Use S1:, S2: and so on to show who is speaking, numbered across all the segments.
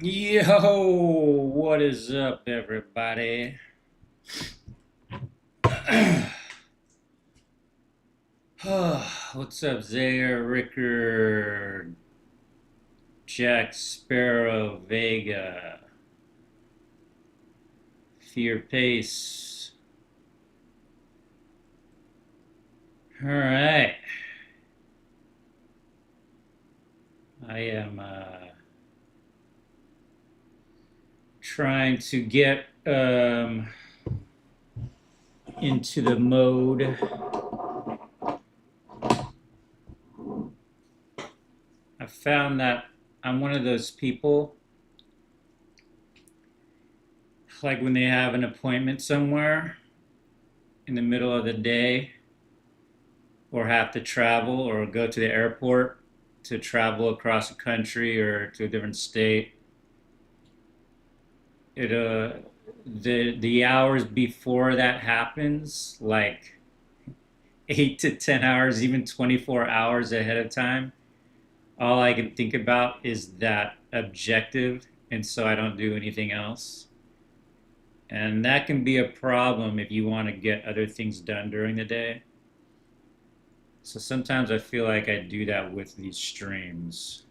S1: Yo, what is up, everybody? What's up, Zaire, Rickard, Jack Sparrow, Vega, Fear Pace? All right, I am trying to get into the mode. I found that I'm one of those people, like when they have an appointment somewhere in the middle of the day or have to travel or go to the airport to travel across the country or to a different state, it the hours before that happens, like 8 to 10 hours, even 24 hours ahead of time, all I can think about is that objective, and so I don't do anything else. And that can be a problem if you want to get other things done during the day. So sometimes I feel like I do that with these streams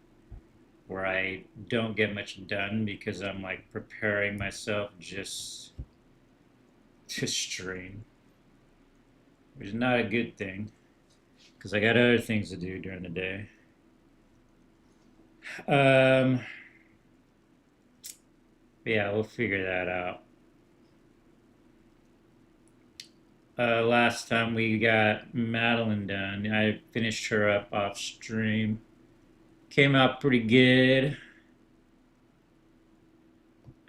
S1: where I don't get much done because I'm like preparing myself just to stream, which is not a good thing because I got other things to do during the day. Um, yeah, we'll figure that out. Last time we got Madeline done, I finished her up off stream. Came out pretty good.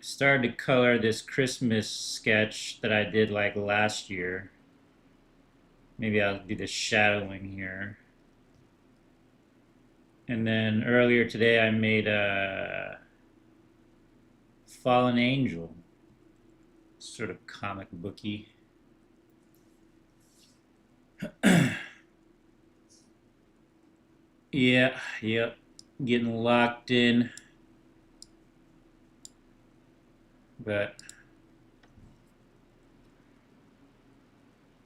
S1: Started to color this Christmas sketch that I did like last year. Maybe I'll do the shadowing here. And then earlier today I made a fallen angel, sort of comic booky. Yeah, yep. Getting locked in. But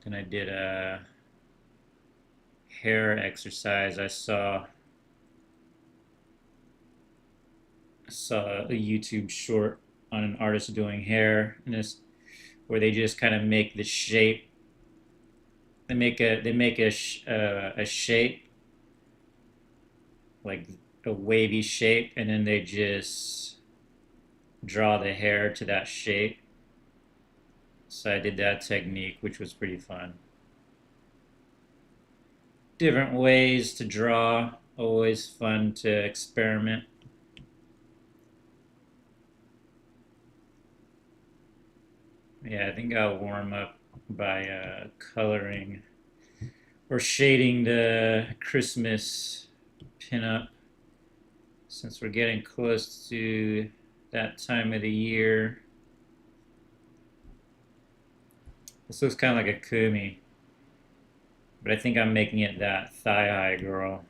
S1: then I did a hair exercise. I saw a YouTube short on an artist doing hair, and this where they just kind of make the shape. They make a shape, like a wavy shape, and then they just draw the hair to that shape. So I did that technique, which was pretty fun. Different ways to draw, always fun to experiment. Yeah, I think I'll warm up by coloring or shading the Christmas pinup since we're getting close to that time of the year. This looks kind of like a Kumi, but I think I'm making it that thigh-high girl.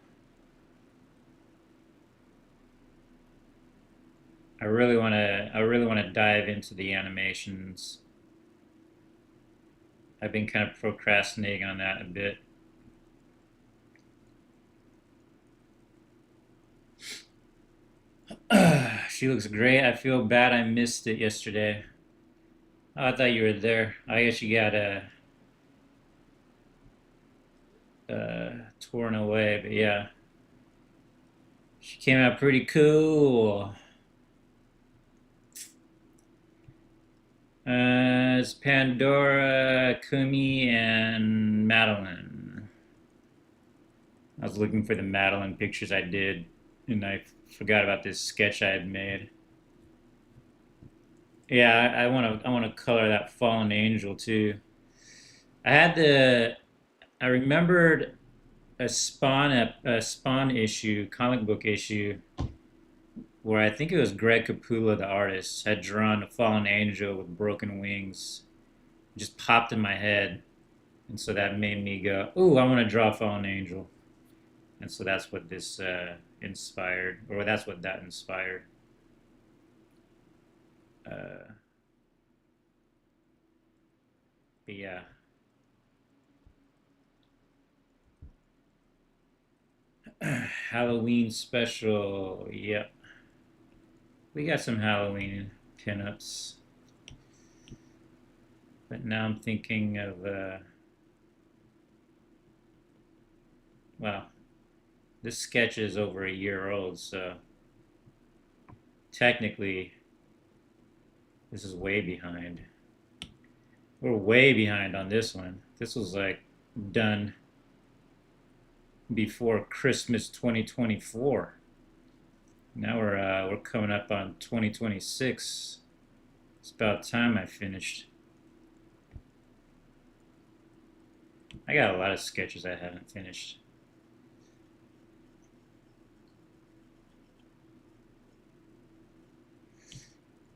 S1: I really want to dive into the animations. I've been kind of procrastinating on that a bit. She looks great. I feel bad I missed it yesterday. Oh, I thought you were there. I guess you got torn away, but yeah, she came out pretty cool. It's Pandora, Kumi, and Madeline. I was looking for the Madeline pictures I did, and I forgot about this sketch I had made. Yeah, I want to color that fallen angel too. I had the I remembered a Spawn issue, comic book issue, where I think it was Greg Capullo, the artist, had drawn a fallen angel with broken wings. It just popped in my head, and so that made me go, "Ooh, I want to draw a fallen angel." And so that's what this inspired, or that's what that inspired. But yeah. Halloween special. Yep. We got some Halloween pinups. But now I'm thinking of, well, this sketch is over a year old, so technically this is way behind. We're way behind on this one. This was like done before Christmas 2024. Now we're coming up on 2026. It's about time I finished. I got a lot of sketches I haven't finished.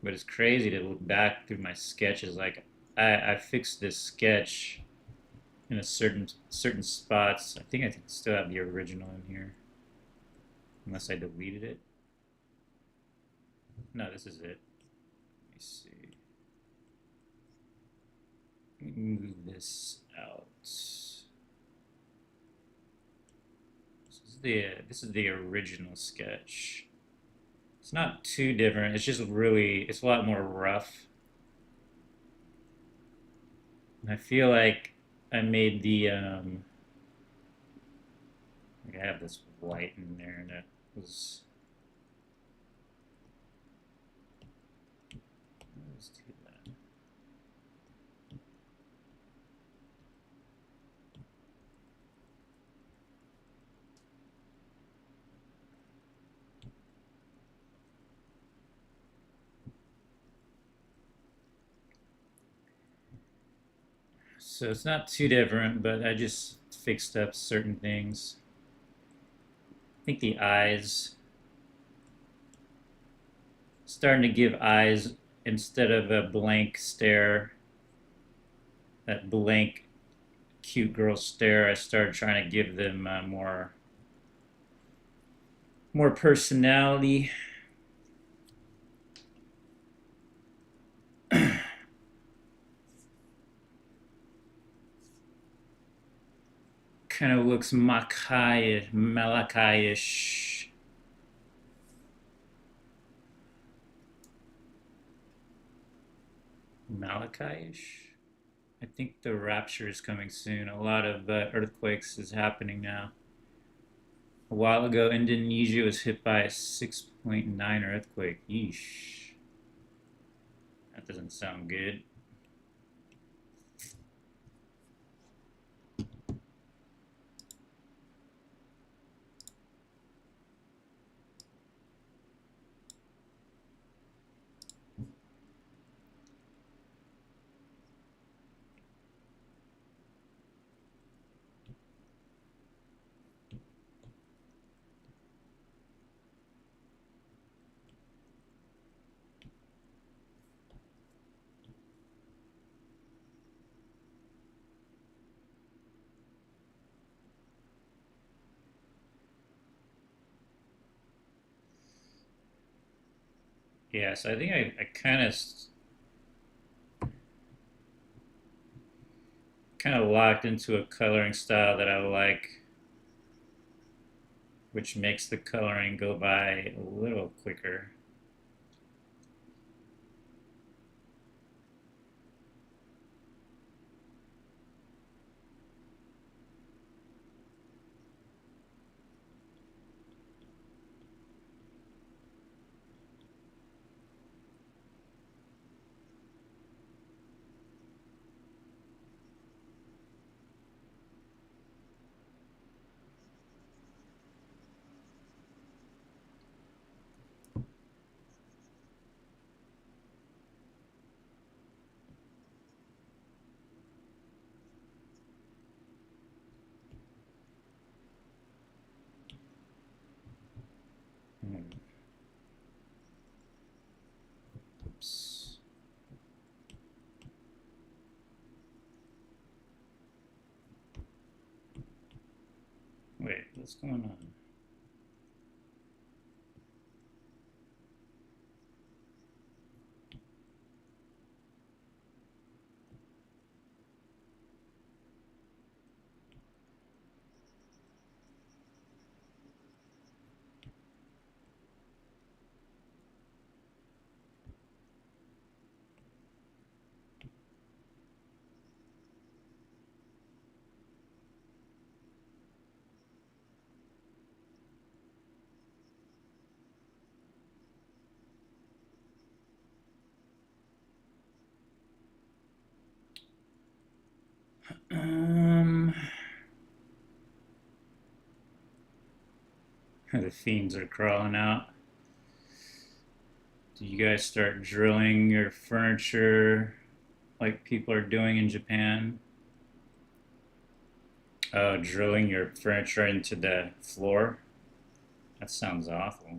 S1: But it's crazy to look back through my sketches. Like I fixed this sketch in a certain spots. I think I still have the original in here, unless I deleted it. No, this is it. Let me see. Let me move this out. This is the original sketch. It's not too different. It's just really, it's a lot more rough. And I feel like I made the, like I have this white in there, and it was, let's do that. So it's not too different, but I just fixed up certain things. I think the eyes, starting to give eyes instead of a blank stare, that blank cute girl stare. I started trying to give them more personality. Kind of looks Malachi-ish. Malachi-ish? I think the rapture is coming soon. A lot of earthquakes is happening now. A while ago, Indonesia was hit by a 6.9 earthquake. Yeesh. That doesn't sound good. Yeah, so I think I kind of locked into a coloring style that I like, which makes the coloring go by a little quicker. Oops. Wait, what's going on? The fiends are crawling out. Do you guys start drilling your furniture like people are doing in Japan? Oh, drilling your furniture into the floor? That sounds awful.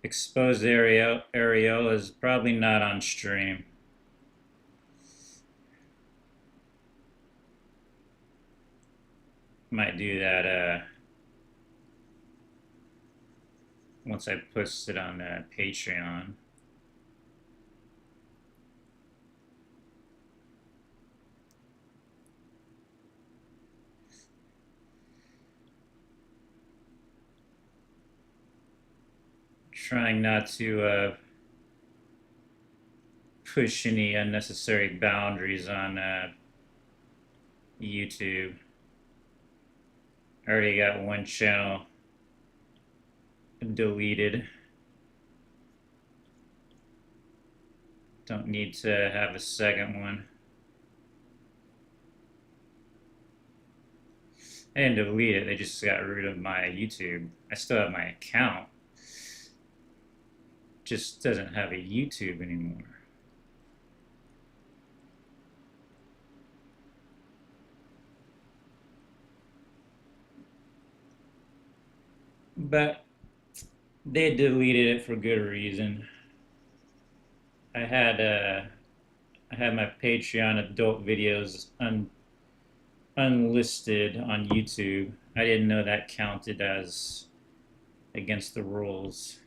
S1: Exposed areola is probably not on stream. Might do that once I post it on Patreon. Trying not to push any unnecessary boundaries on YouTube. I already got one channel deleted. Don't need to have a second one. I didn't delete it, they just got rid of my YouTube. I still have my account. Just doesn't have a YouTube anymore. But they deleted it for good reason. I had my Patreon adult videos unlisted on YouTube. I didn't know that counted as against the rules.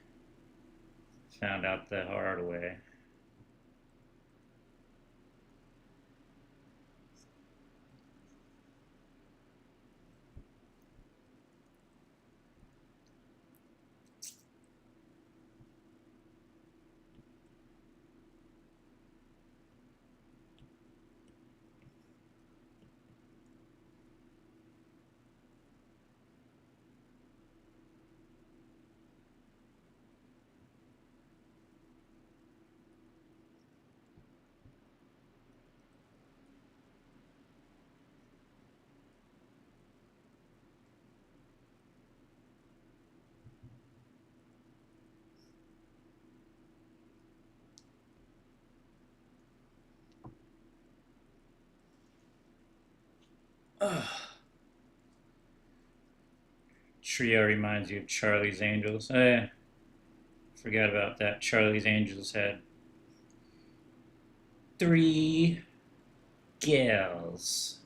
S1: Found out the hard way. Trio reminds you of Charlie's Angels. Forgot about that. Charlie's Angels had 3 gals.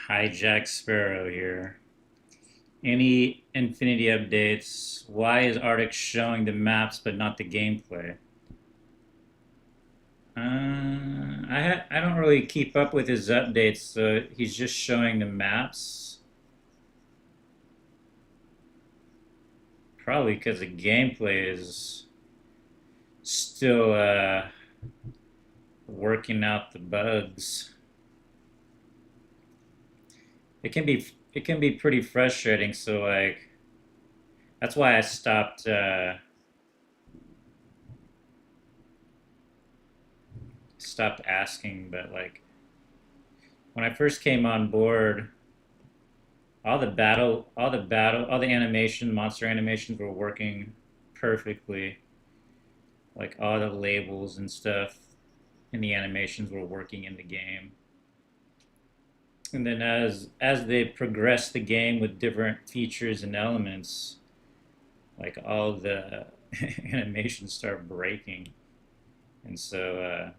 S1: Hijack Sparrow here. Any Infinity updates? Why is Arctic showing the maps but not the gameplay? I don't really keep up with his updates, so he's just showing the maps. Probably because the gameplay is still working out the bugs. It can be pretty frustrating. So like that's why I stopped asking. But like when I first came on board, all the animation, monster animations were working perfectly. Like all the labels and stuff and the animations were working in the game. And then as they progress the game with different features and elements, like all the animations start breaking. And so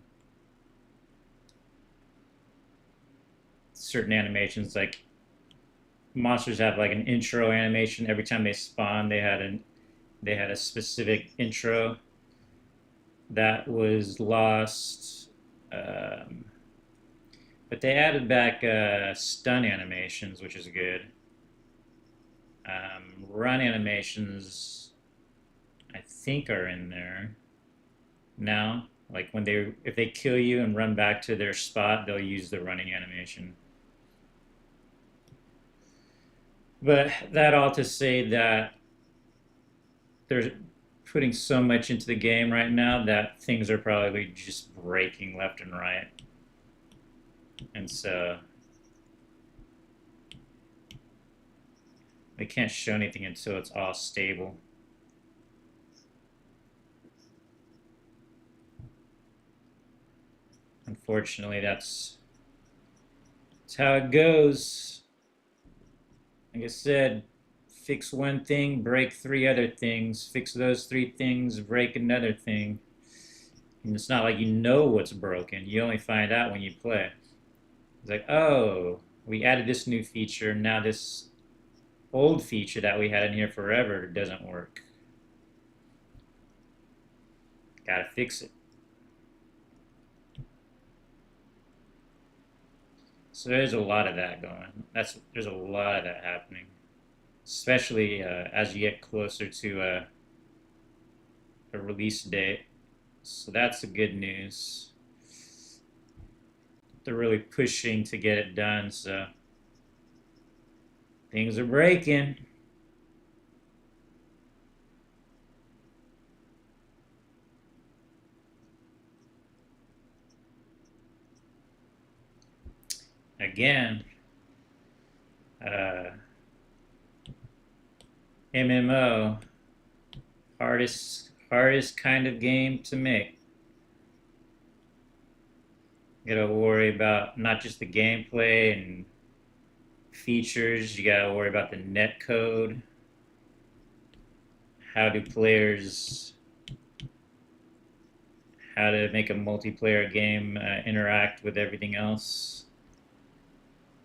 S1: certain animations, like monsters have like an intro animation every time they spawn. They had a specific intro that was lost. Um, but they added back stun animations, which is good. Run animations, I think, are in there now. Like if they kill you and run back to their spot, they'll use the running animation. But that all to say that they're putting so much into the game right now that things are probably just breaking left and right. And so they can't show anything until it's all stable. Unfortunately, that's how it goes. Like I said, fix one thing, break three other things. Fix those three things, break another thing. And it's not like you know what's broken. You only find out when you play. It's like, oh, we added this new feature. Now this old feature that we had in here forever doesn't work. Gotta fix it. So there's a lot of that going. There's a lot of that happening, especially as you get closer to a release date. So that's the good news. They're really pushing to get it done. So things are breaking. Again, uh, MMO, hardest kind of game to make. You gotta worry about not just the gameplay and features. You gotta worry about the net code. How do players, how to make a multiplayer game interact with everything else.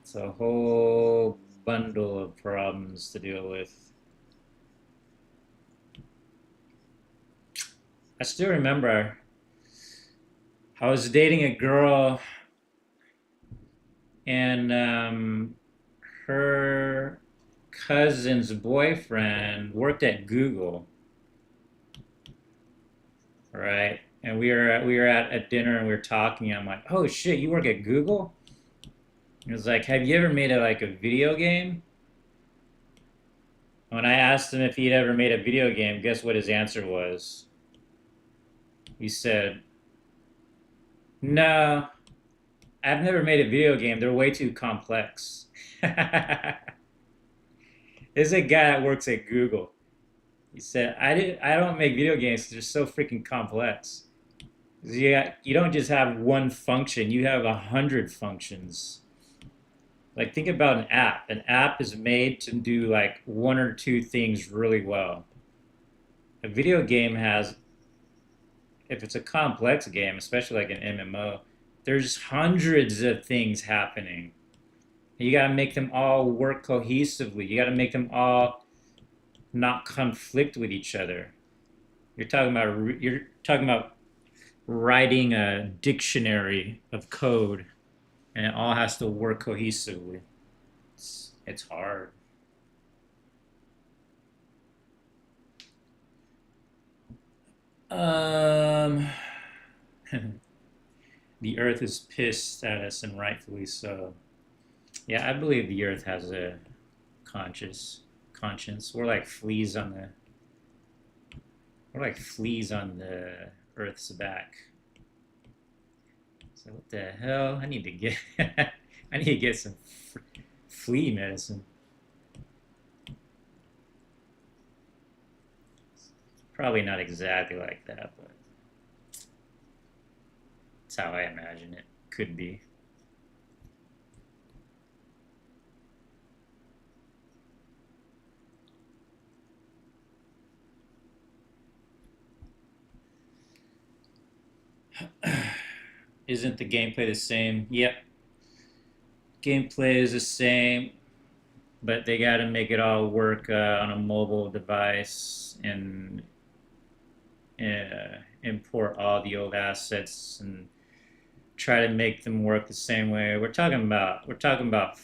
S1: It's a whole bundle of problems to deal with. I still remember I was dating a girl, and her cousin's boyfriend worked at Google, right? And we were at a dinner and we were talking. I'm like, oh shit, you work at Google? He was like, have you ever made a video game? When I asked him if he'd ever made a video game, guess what his answer was? He said, no, I've never made a video game. They're way too complex. This is a guy that works at Google. He said, I don't make video games because they're so freaking complex. You don't just have one function, you have 100 functions. Like think about an app. An app is made to do like one or two things really well. A video game has, if it's a complex game, especially like an MMO, there's hundreds of things happening. You got to make them all work cohesively. You got to make them all not conflict with each other. You're talking about writing a dictionary of code, and it all has to work cohesively. It's hard. Um, the Earth is pissed at us, and rightfully so. Yeah, I believe the Earth has a conscious conscience. We're like fleas on the Earth's back. So what the hell? I need to get I need to get some flea medicine. Probably not exactly like that, but it's how I imagine it could be. Isn't the gameplay the same? Yep, gameplay is the same, but they got to make it all work on a mobile device and import all the old assets and try to make them work the same way. We're talking about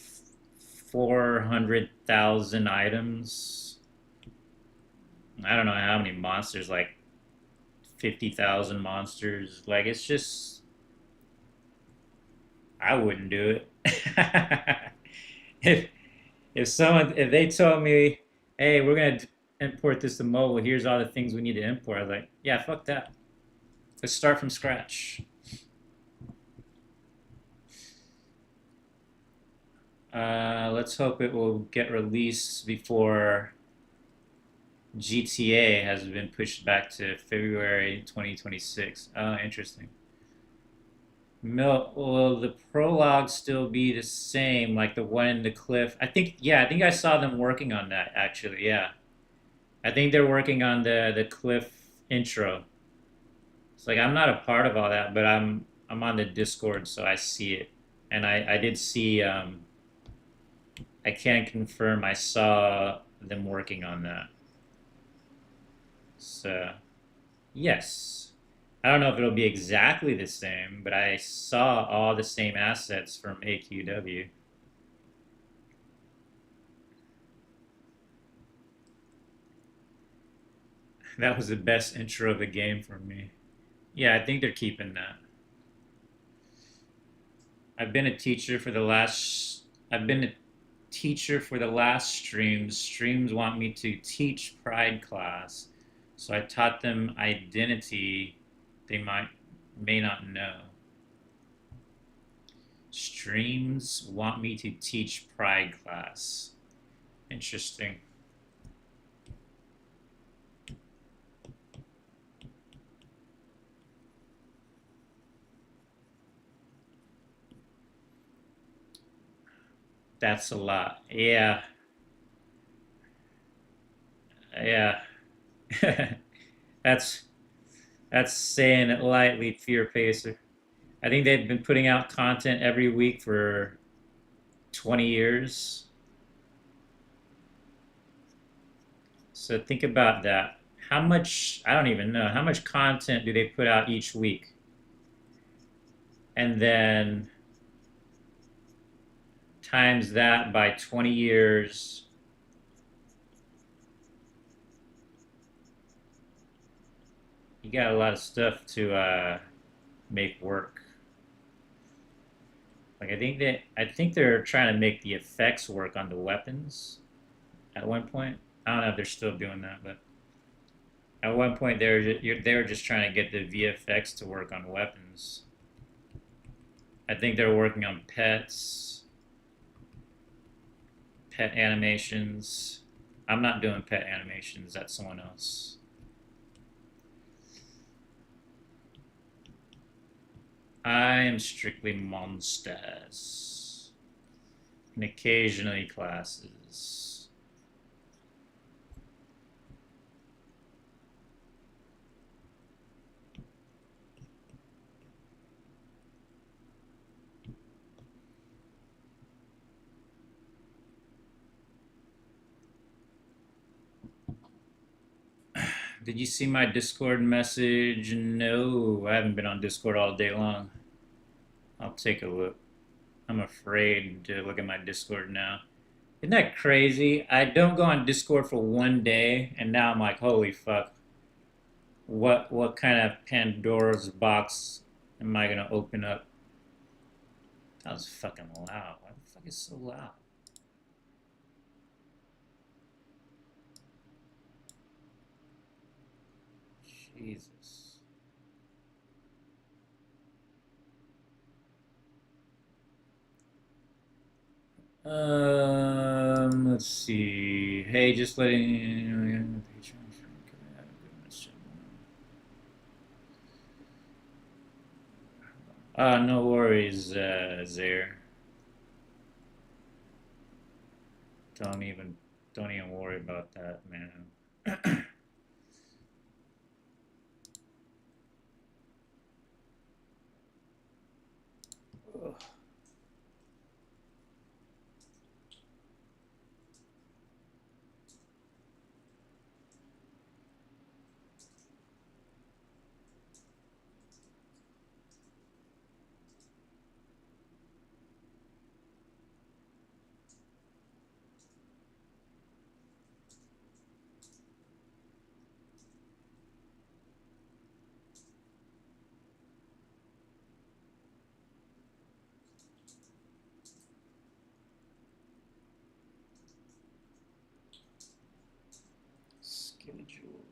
S1: 400,000 items. I don't know how many monsters, like 50,000 monsters. Like it's just I wouldn't do it. if if they told me, "Hey, we're gonna import this to mobile. Here's all the things we need to import." I was like, "Yeah, fuck that. Let's start from scratch." Let's hope it will get released before GTA has been pushed back to February 2026. Oh, interesting. Will the prologue still be the same, like the one in the cliff? I think I saw them working on that actually. Yeah, I think they're working on the cliff intro. It's like I'm not a part of all that, but I'm on the Discord, so I see it, and I did see. I can confirm I saw them working on that. So yes, I don't know if it'll be exactly the same, but I saw all the same assets from AQW. That was the best intro of the game for me. Yeah, I think they're keeping that. I've been a teacher for the last. I've been a teacher for the last streams. Streams want me to teach Pride class, so I taught them identity. They may not know. Streams want me to teach Pride class. Interesting. That's a lot. Yeah, yeah. that's that's saying it lightly, Fear Pacer. I think they've been putting out content every week for 20 years. So think about that. How much, I don't even know, how much content do they put out each week? And then times that by 20 years, you got a lot of stuff to make work. Like I think they're trying to make the effects work on the weapons at one point. I don't know if they're still doing that, but at one point they were just trying to get the VFX to work on weapons. I think they're working on pet animations. I'm not doing pet animations. That's someone else. I am strictly monsters and occasionally classes. Did you see my Discord message? No, I haven't been on Discord all day long. I'll take a look. I'm afraid to look at my Discord now. Isn't that crazy? I don't go on Discord for one day, and now I'm like, holy fuck. What kind of Pandora's box am I gonna open up? That was fucking loud. Why the fuck is it so loud? Jesus. Let's see. Hey, just letting you know, no worries, Zaire. Don't even, don't even worry about that, man. Schedule.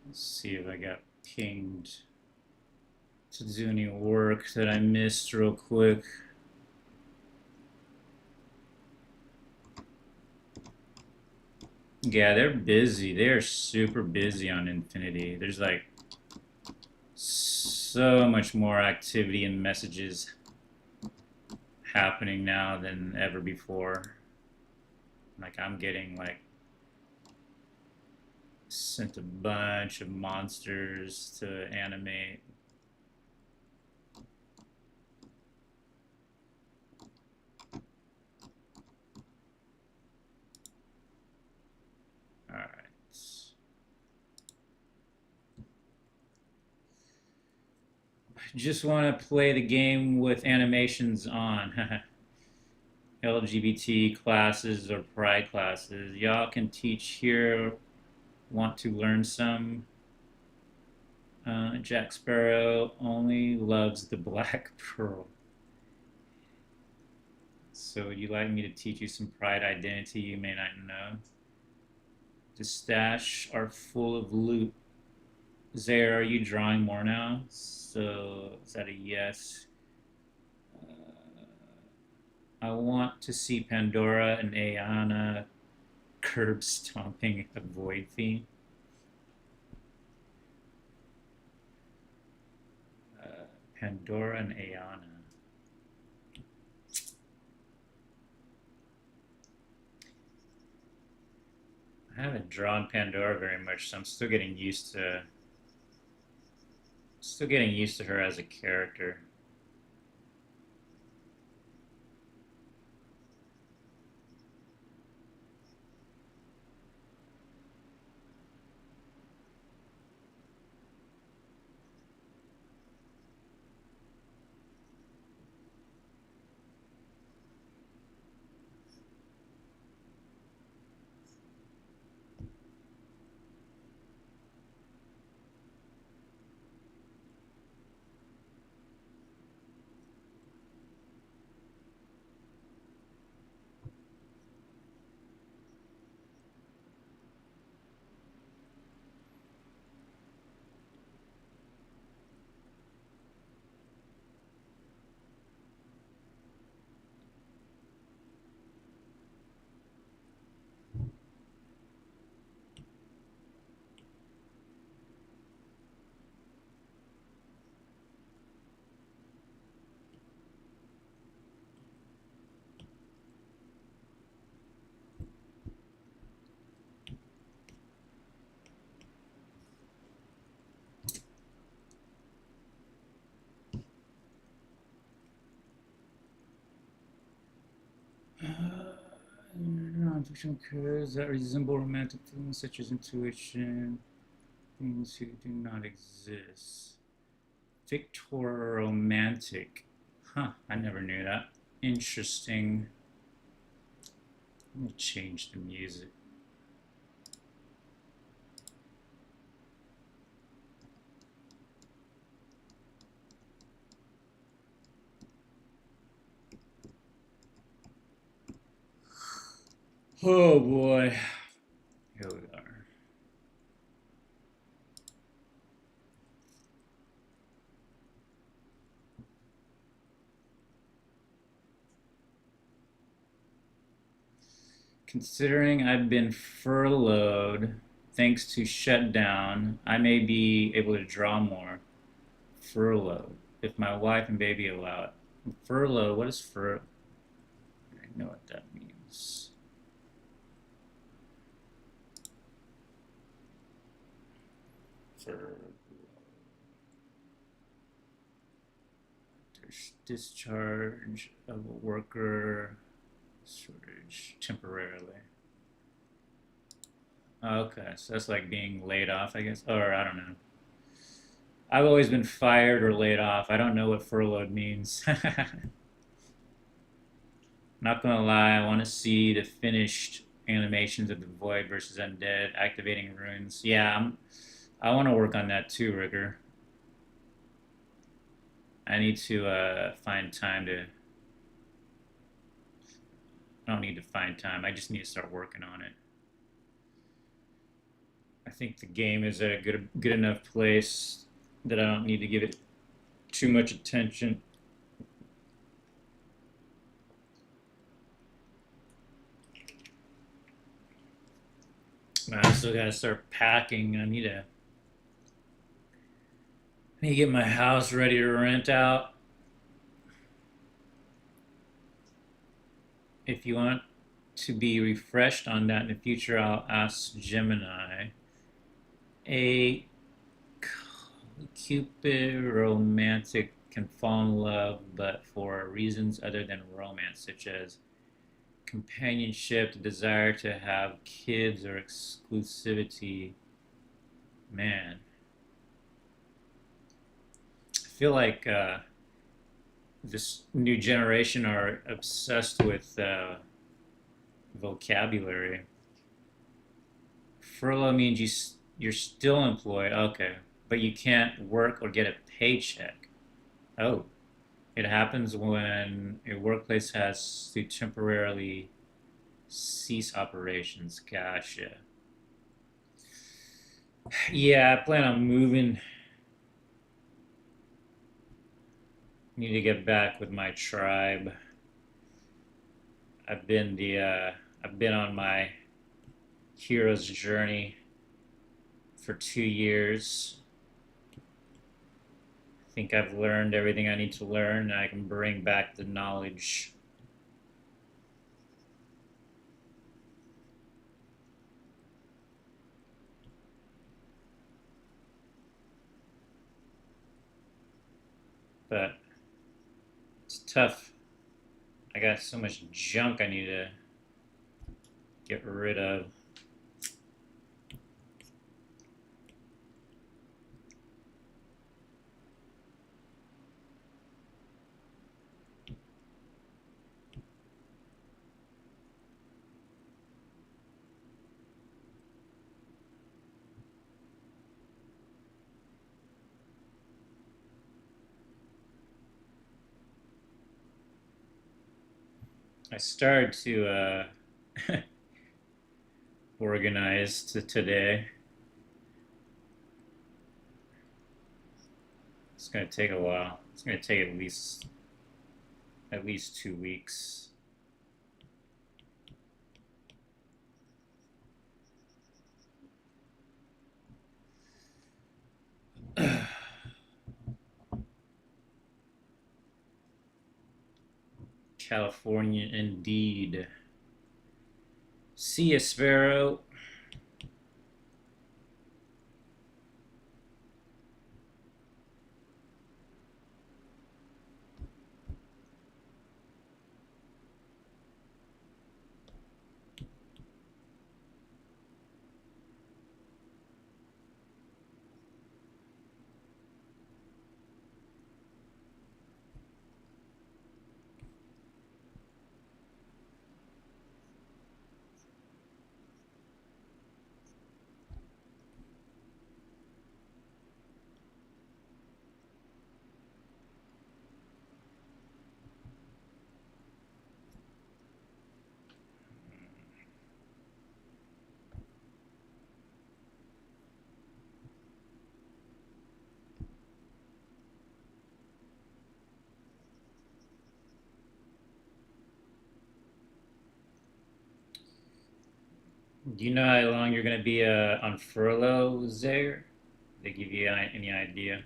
S1: Let's see if I got pinged to do any work that I missed real quick. Yeah, they're busy. They're super busy on Infinity. There's like so much more activity and messages happening now than ever before. Like I'm getting like sent a bunch of monsters to animate. All right. Just want to play the game with animations on. LGBT classes or pride classes. Y'all can teach here. Want to learn some? Jack Sparrow only loves the Black Pearl. So would you like me to teach you some pride identity you may not know? The stash are full of loot. Zaire, are you drawing more now? So is that a yes? I want to see Pandora and Ayana curb stomping a void theme. Pandora and Ayana. I haven't drawn Pandora very much, so I'm still getting used to her as a character. Non-fictional characters that resemble romantic feelings such as intuition, things who do not exist. Victor romantic. Huh, I never knew that. Interesting. Let me change the music. Oh boy. Here we are. Considering I've been furloughed thanks to shutdown, I may be able to draw more. Furloughed. If my wife and baby allow it. Furlough, what is furlough? I know what that means. Furlough. There's discharge of a worker, shortage temporarily. Okay, so that's like being laid off, I guess. Or I don't know. I've always been fired or laid off. I don't know what furloughed means. Not gonna lie, I want to see the finished animations of the Void versus Undead activating runes. Yeah, I want to work on that too, Ricker. I need to find time to. I don't need to find time. I just need to start working on it. I think the game is at a good enough place that I don't need to give it too much attention. I still gotta start packing. I need to get my house ready to rent out. If you want to be refreshed on that in the future, I'll ask Gemini. A Cupid romantic can fall in love, but for reasons other than romance, such as companionship, the desire to have kids, or exclusivity. Man, I feel like this new generation are obsessed with vocabulary. Furlough means you're still employed, okay, but you can't work or get a paycheck. Oh, it happens when a workplace has to temporarily cease operations. Gotcha. Yeah, I plan on moving. Need to get back with my tribe. I've been on my hero's journey for 2 years. I think I've learned everything I need to learn, and I can bring back the knowledge. But it's tough. I got so much junk I need to get rid of. I started to organize today. It's gonna take a while. It's gonna take at least 2 weeks. California, indeed. See ya, Sparrow. Do you know how long you're going to be on furlough there? They give you any idea?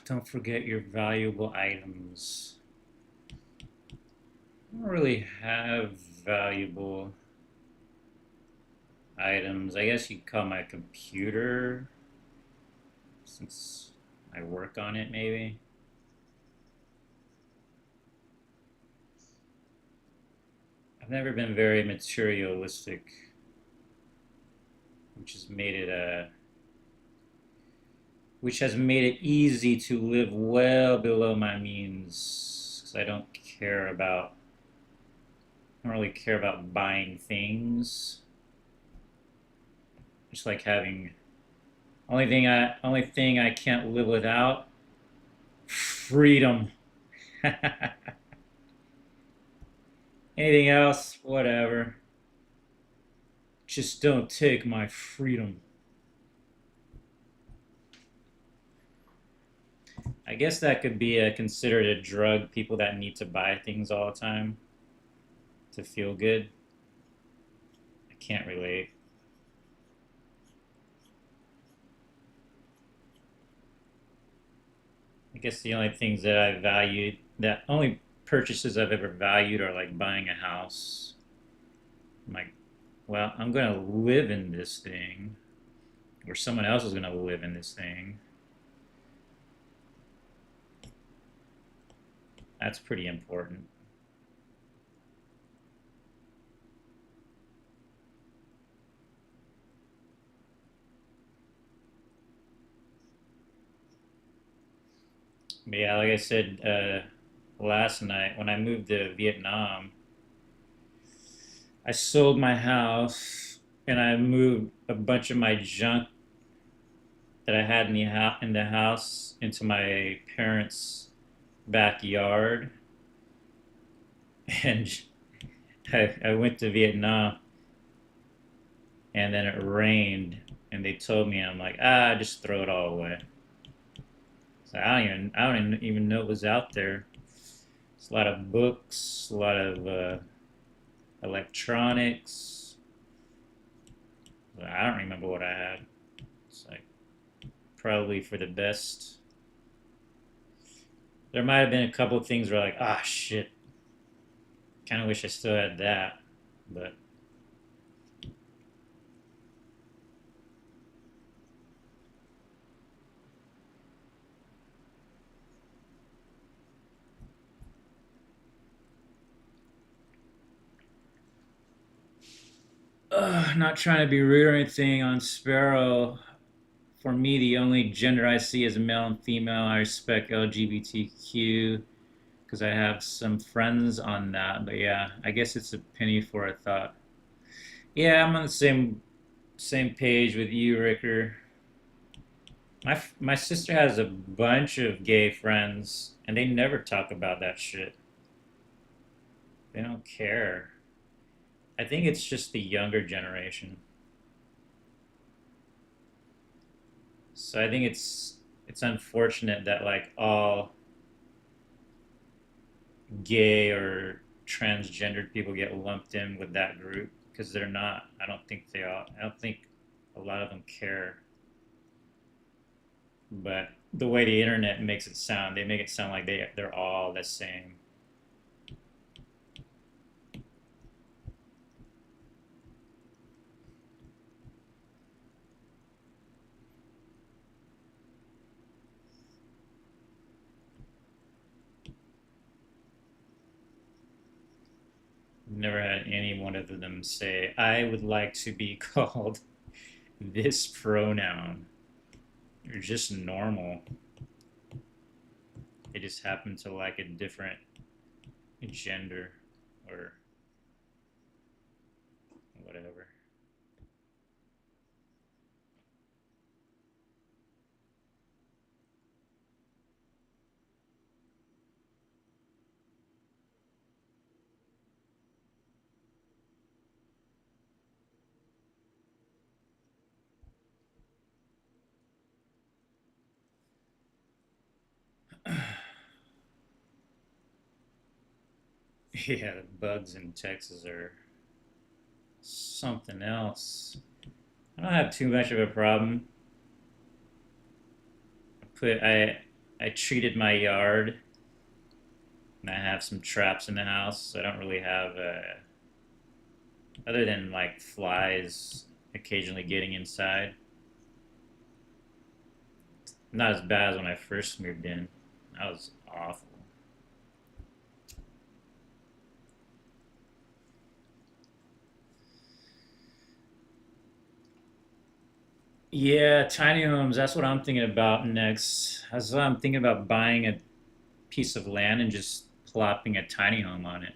S1: Don't forget your valuable items. I don't really have valuable items. I guess you'd call my computer, since I work on it, maybe. I've never been very materialistic, which has made it which has made it easy to live well below my means, because I don't really care about buying things. Just like having only thing I can't live without, freedom. Anything else, whatever. Just don't take my freedom. I guess that could be considered a drug. People that need to buy things all the time to feel good. I can't relate. I guess the only things that I valued, that only purchases I've ever valued are like buying a house. I'm like, well, I'm going to live in this thing, or someone else is going to live in this thing. That's pretty important. But yeah, like I said last night, when I moved to Vietnam, I sold my house and I moved a bunch of my junk that I had in the house into my parents' backyard. And I went to Vietnam, and then it rained, and they told me, I'm like, just throw it all away. So I don't even know it was out there. It's a lot of books, a lot of electronics. I don't remember what I had. It's like probably for the best. There might have been a couple of things where like, shit, kind of wish I still had that, but not trying to be rude or anything on Sparrow. For me, the only gender I see is male and female. I respect LGBTQ because I have some friends on that. But yeah, I guess it's a penny for a thought. Yeah, I'm on the same page with you, Ricker. My sister has a bunch of gay friends, and they never talk about that shit. They don't care. I think it's just the younger generation. So I think it's unfortunate that like all gay or transgendered people get lumped in with that group because they're not. I don't think they are. I don't think a lot of them care. But the way the internet makes it sound, they make it sound like they're all the same. Never had any one of them say, "I would like to be called this pronoun." You're just normal. They just happen to like a different gender or whatever. Yeah, the bugs in Texas are something else. I don't have too much of a problem. Put I treated my yard, and I have some traps in the house. So I don't really have other than like flies occasionally getting inside. Not as bad as when I first moved in. That was awful. Yeah, tiny homes. That's what I'm thinking about next. That's what I'm thinking about, buying a piece of land and just plopping a tiny home on it.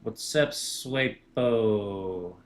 S1: What's up, Swapo?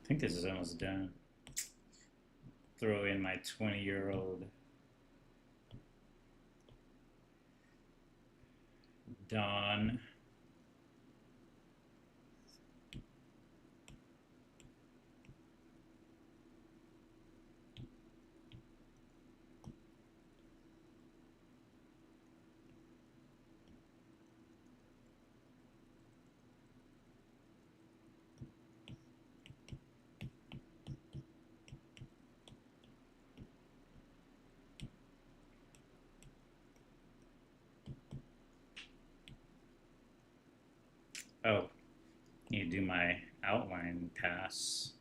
S1: I think this is almost done. Throw in my 20-year-old Dawn. Oh, need to do my outline pass.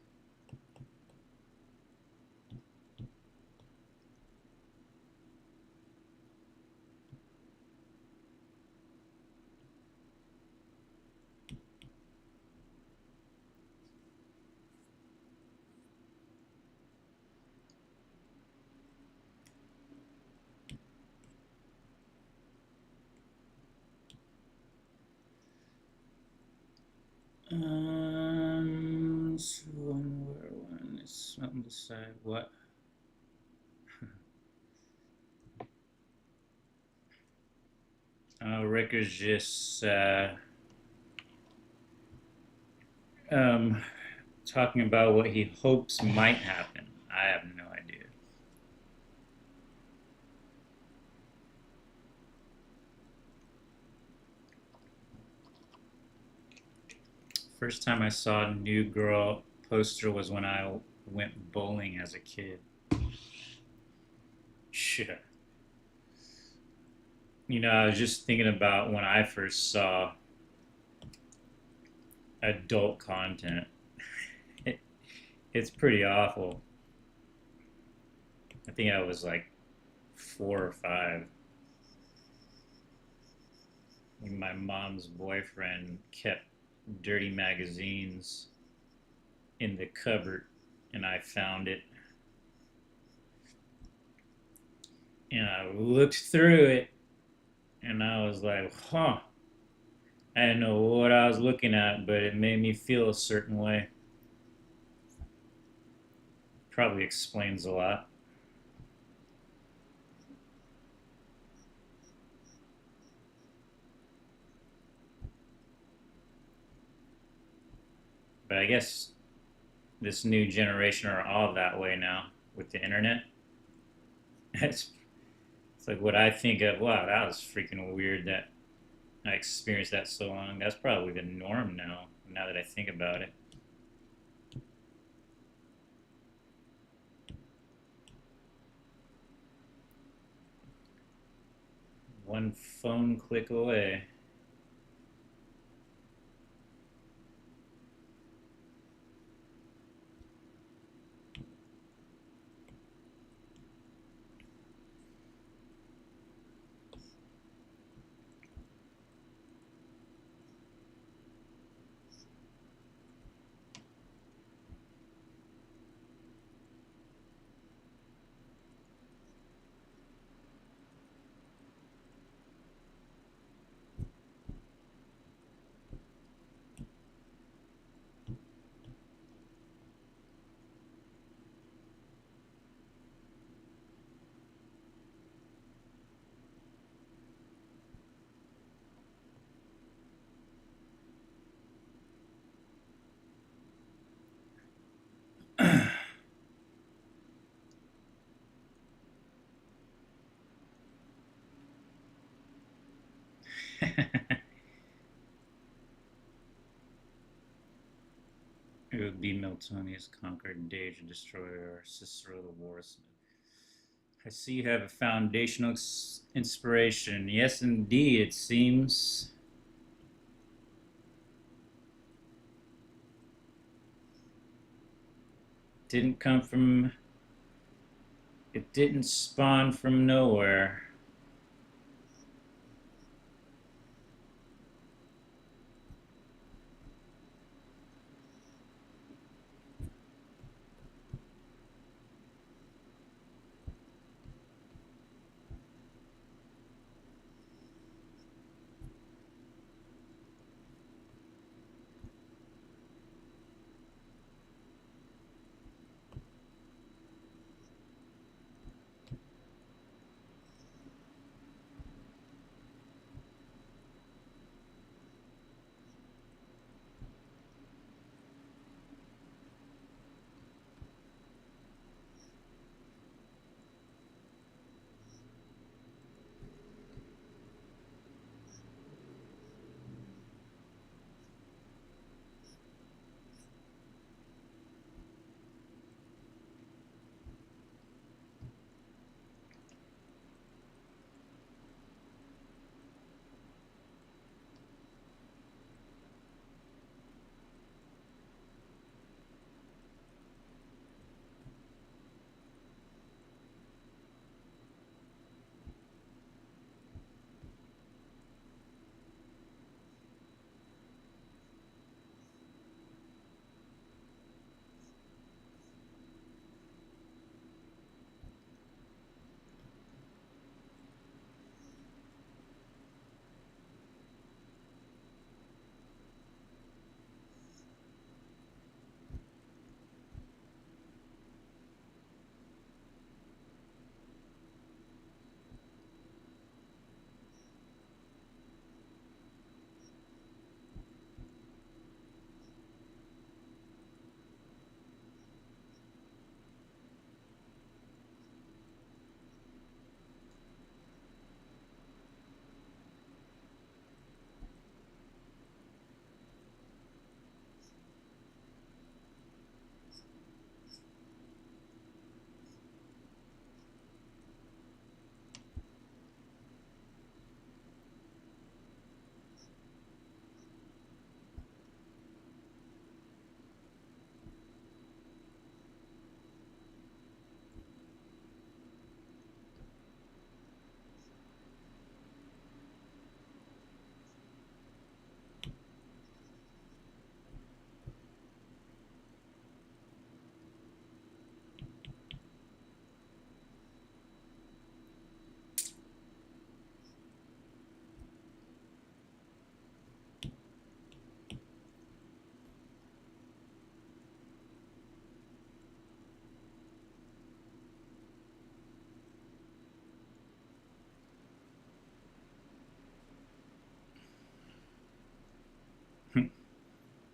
S1: So one is something beside what? Ricker's just um, talking about what he hopes might happen. I have no idea. First time I saw a New Girl poster was when I went bowling as a kid. Shit. You know, I was just thinking about when I first saw adult content. It, it's pretty awful. I think I was like 4 or 5. My mom's boyfriend kept dirty magazines in the cupboard, and I found it, and I looked through it, and I was like, huh. I didn't know what I was looking at, but it made me feel a certain way. Probably explains a lot. But I guess this new generation are all that way now with the internet. It's, it's like what I think of. Wow, that was freaking weird that I experienced that so long. That's probably the norm now. Now that I think about it. One phone click away. It would be Miltonius conquered Deja Destroyer or Cicero the Warsmith. I see you have a foundational inspiration. Yes, indeed, it seems. Didn't come from. It didn't spawn from nowhere.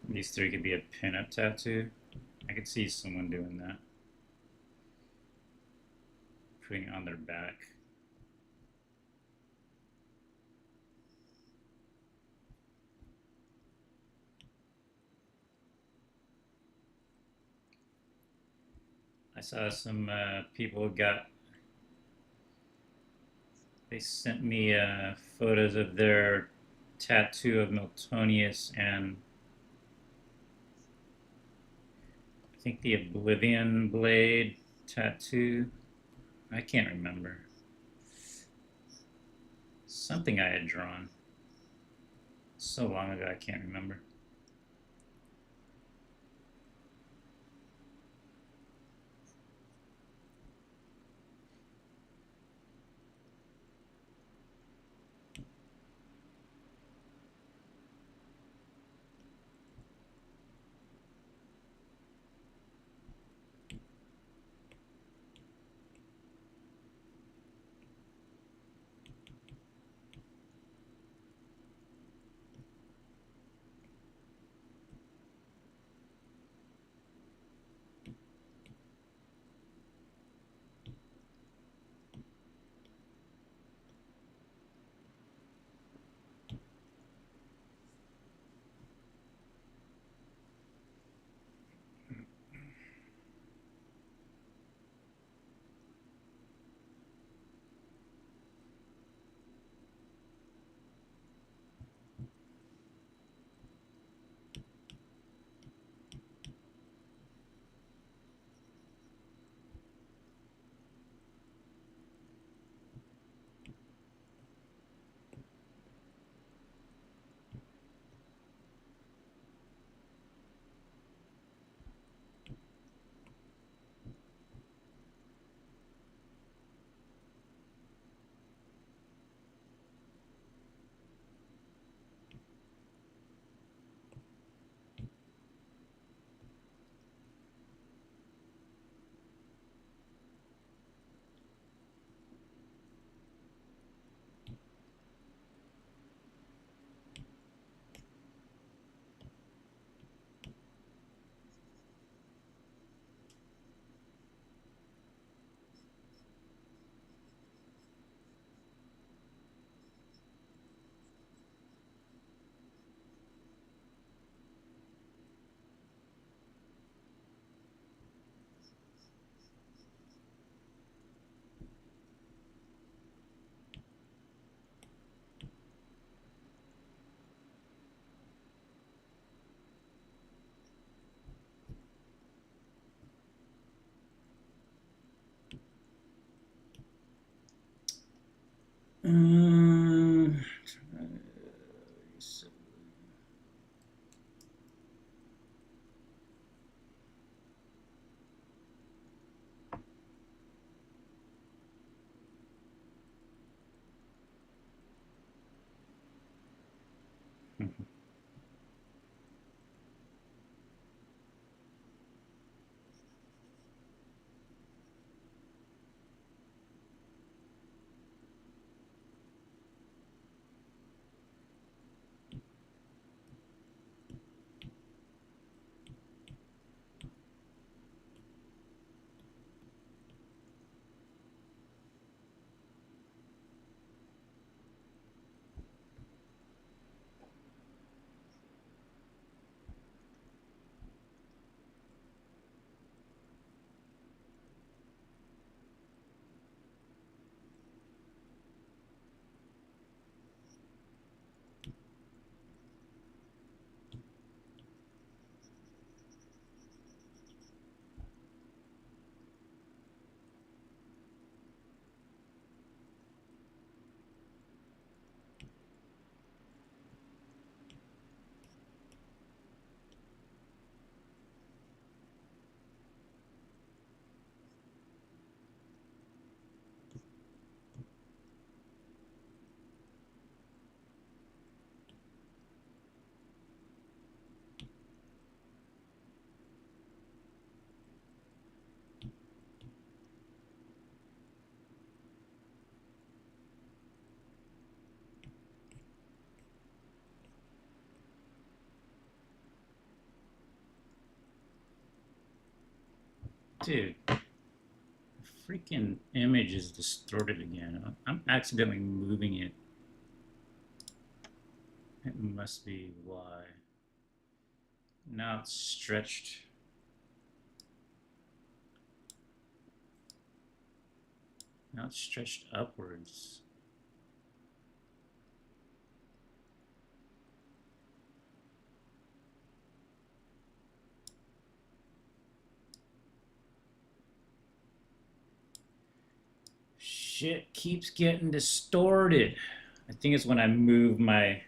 S1: These three could be a pinup tattoo. I could see someone doing that. Putting it on their back. I saw some people they sent me photos of their tattoo of Miltonius and I think the Oblivion Blade tattoo. I can't remember. Something I had drawn so long ago, I can't remember. Uh, Dude, the freaking image is distorted again. I'm accidentally moving it. It must be why. Now it's stretched. Now it's stretched upwards. Shit keeps getting distorted. I think it's when I move my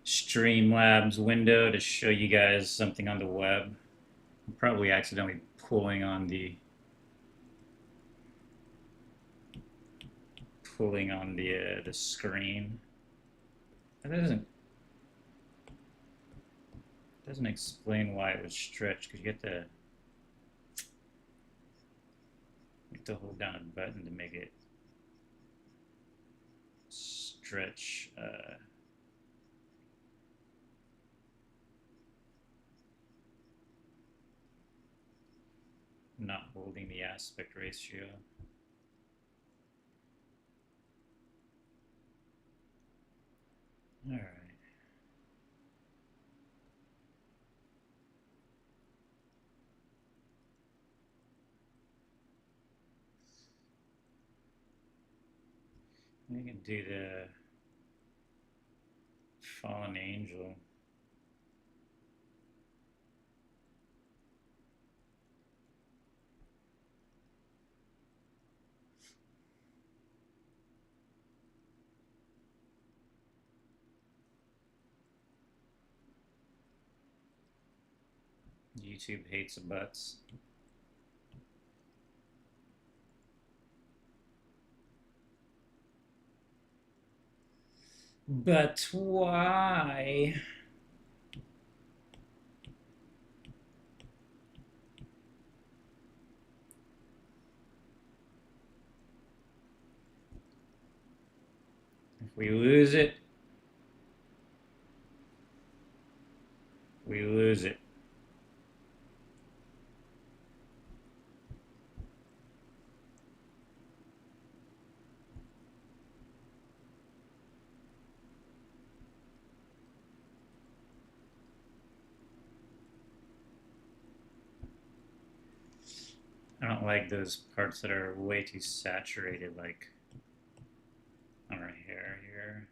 S1: Streamlabs window to show you guys something on the web. I'm probably accidentally pulling on the screen. That doesn't explain why it was stretched, because you have to hold down a button to make it stretch. Not holding the aspect ratio. All right. We can do the fallen angel. YouTube hates butts. But why? If we lose it, we lose it. I don't like those parts that are way too saturated, like on our hair here.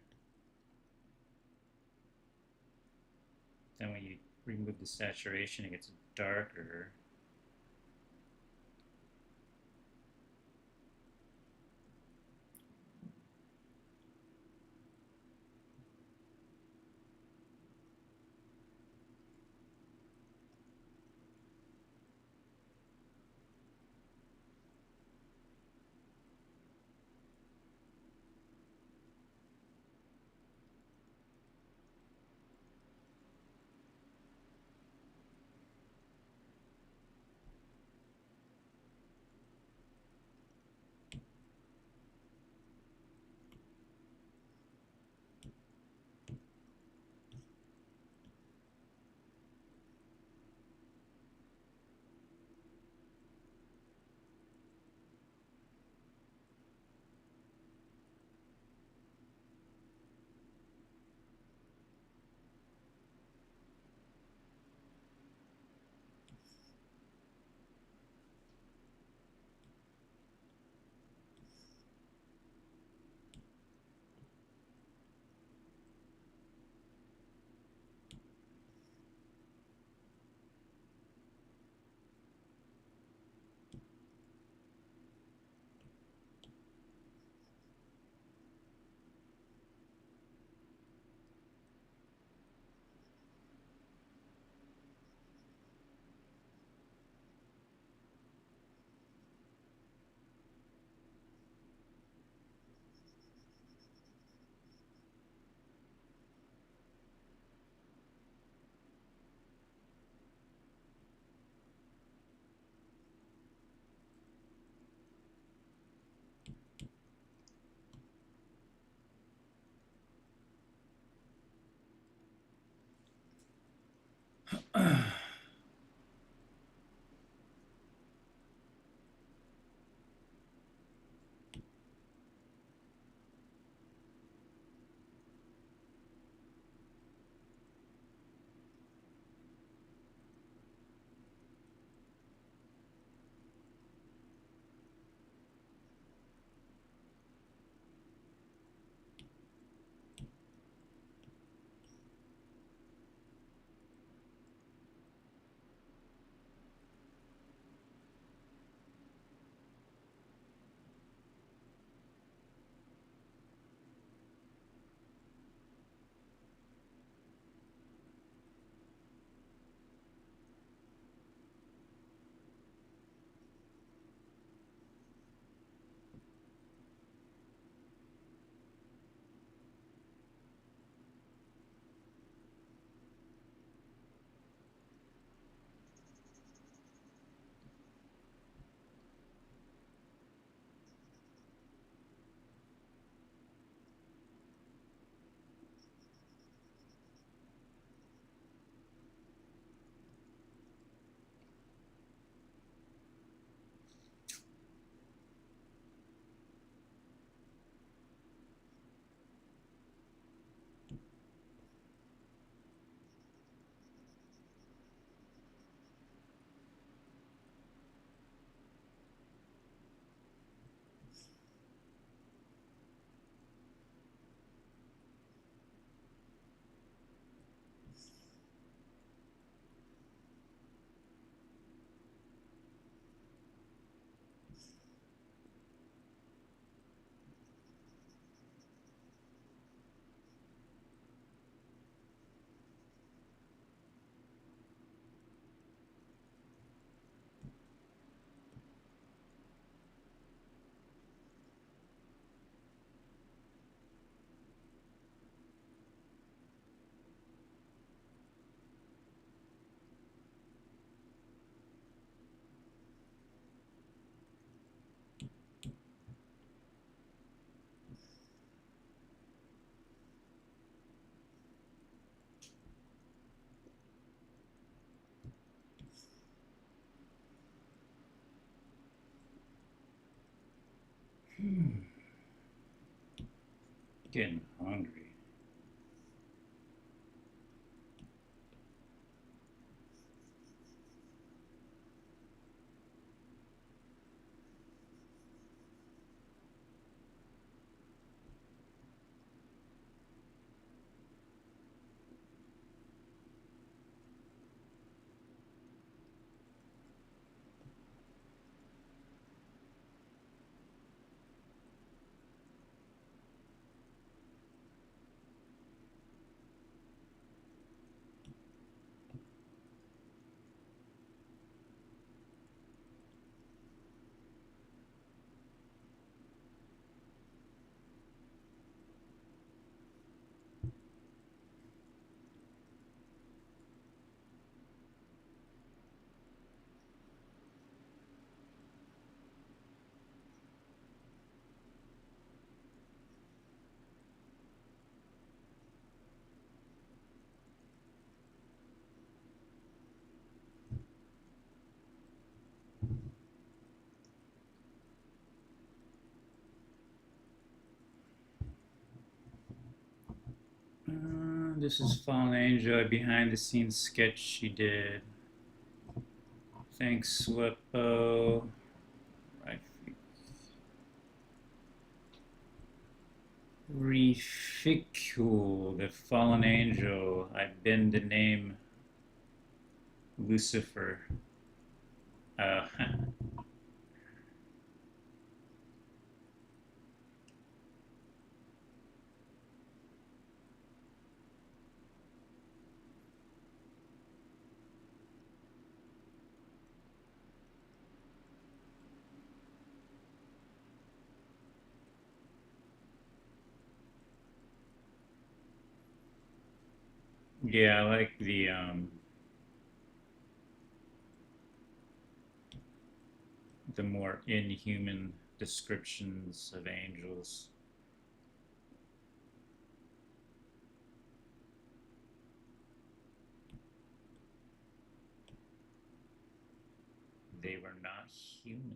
S1: Then when you remove the saturation, it gets darker. Getting hungry. This is Fallen Angel, a behind the scenes sketch she did. Thanks, Sweppo. Right. Reficule, the Fallen Angel. I bend the name Lucifer. Uh, yeah, I like the more inhuman descriptions of angels. They were not humans.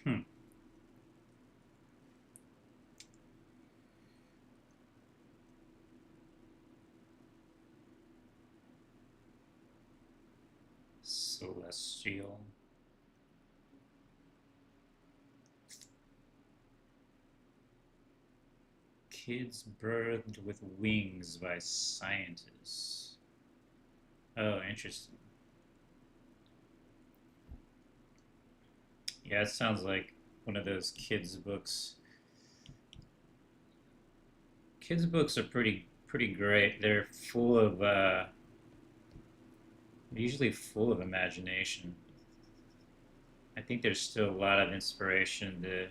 S1: Hmm. Celestial. Kids birthed with wings by scientists. Oh, interesting. Yeah, it sounds like one of those kids' books. Kids' books are pretty great. They're full of usually full of imagination. I think there's still a lot of inspiration to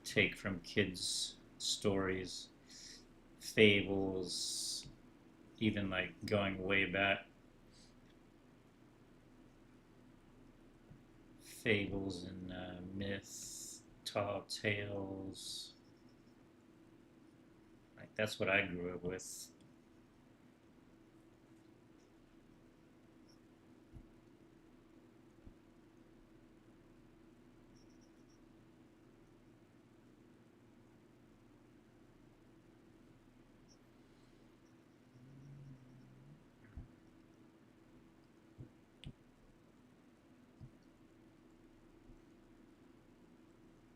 S1: take from kids' stories, fables, even like going way back, fables and myth, tall tales. Like that's what I grew up with.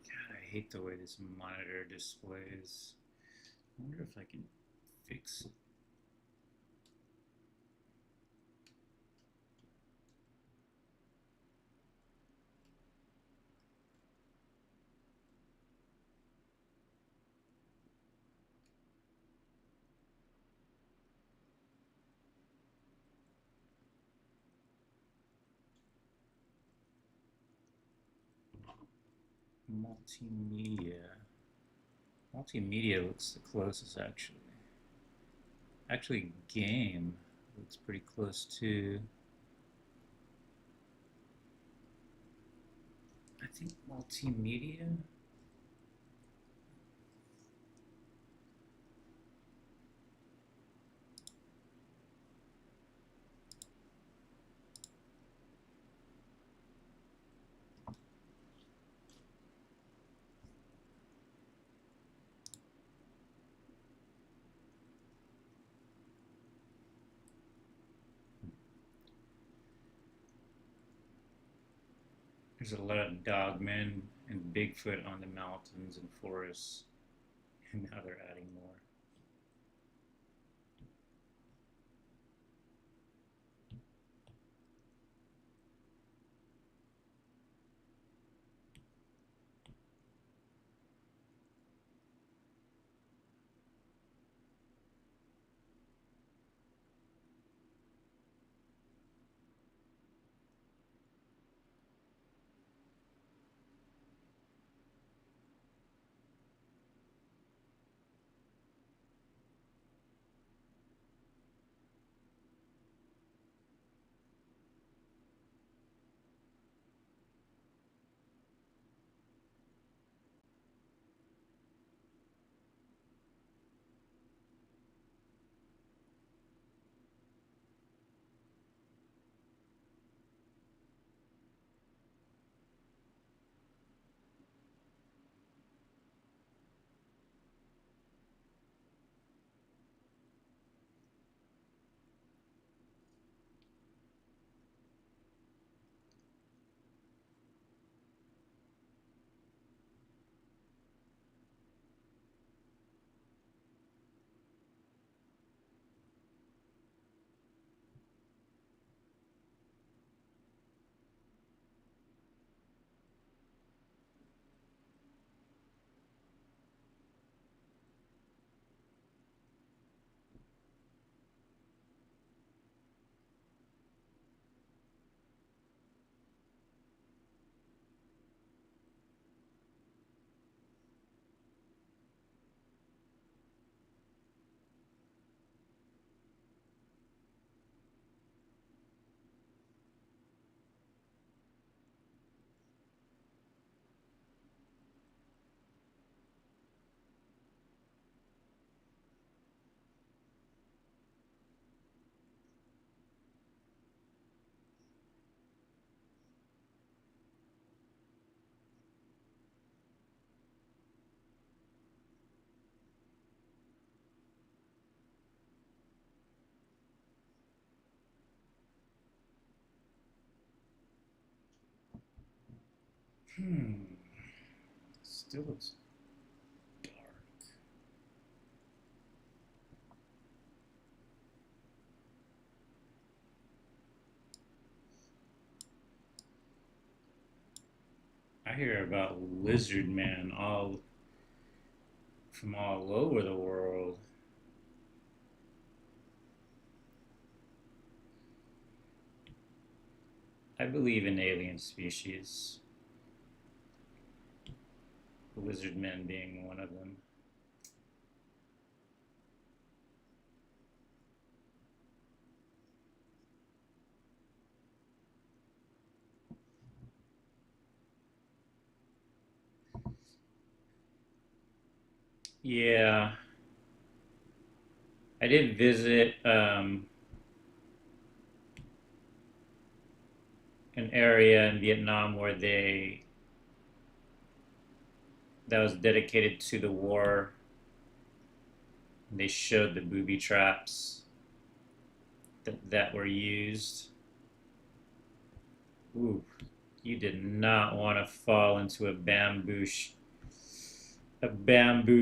S1: God, I hate the way this monitor displays. I wonder if I can fix it. Multimedia. Multimedia looks the closest actually. Actually, game looks pretty close too. I think multimedia. There's a lot of dogmen and Bigfoot on the mountains and forests, and now they're adding more. Still looks dark. I hear about lizard man all from all over the world. I believe in alien species, lizard men being one of them. Yeah, I did visit an area in Vietnam where that was dedicated to the war. They showed the booby traps that were used. Ooh, you did not want to fall into a bamboo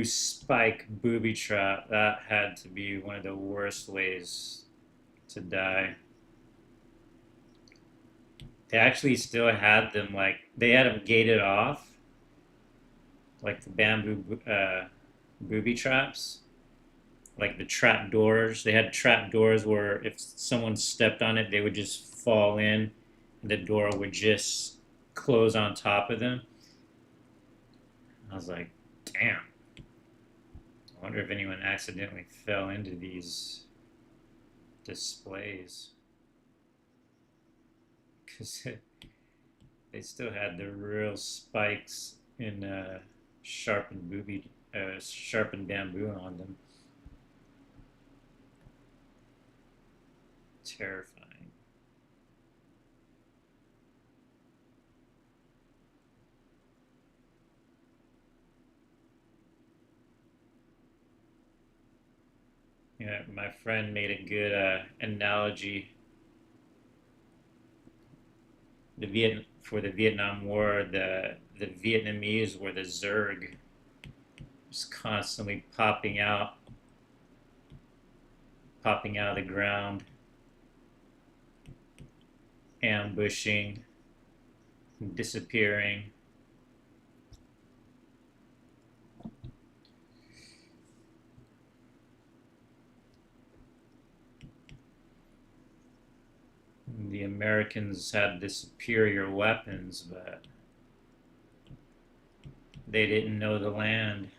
S1: spike booby trap. That had to be one of the worst ways to die. They actually still had them, like they had them gated off, like the bamboo booby traps, like the trap doors. They had trap doors where if someone stepped on it, they would just fall in, and the door would just close on top of them. I was like, damn. I wonder if anyone accidentally fell into these displays because they still had the real spikes in sharpened bamboo on them. Terrifying. Yeah, my friend made a good analogy. For the Vietnam War, the Vietnamese were the Zerg, just constantly popping out of the ground, ambushing, disappearing. The Americans had the superior weapons, but they didn't know the land.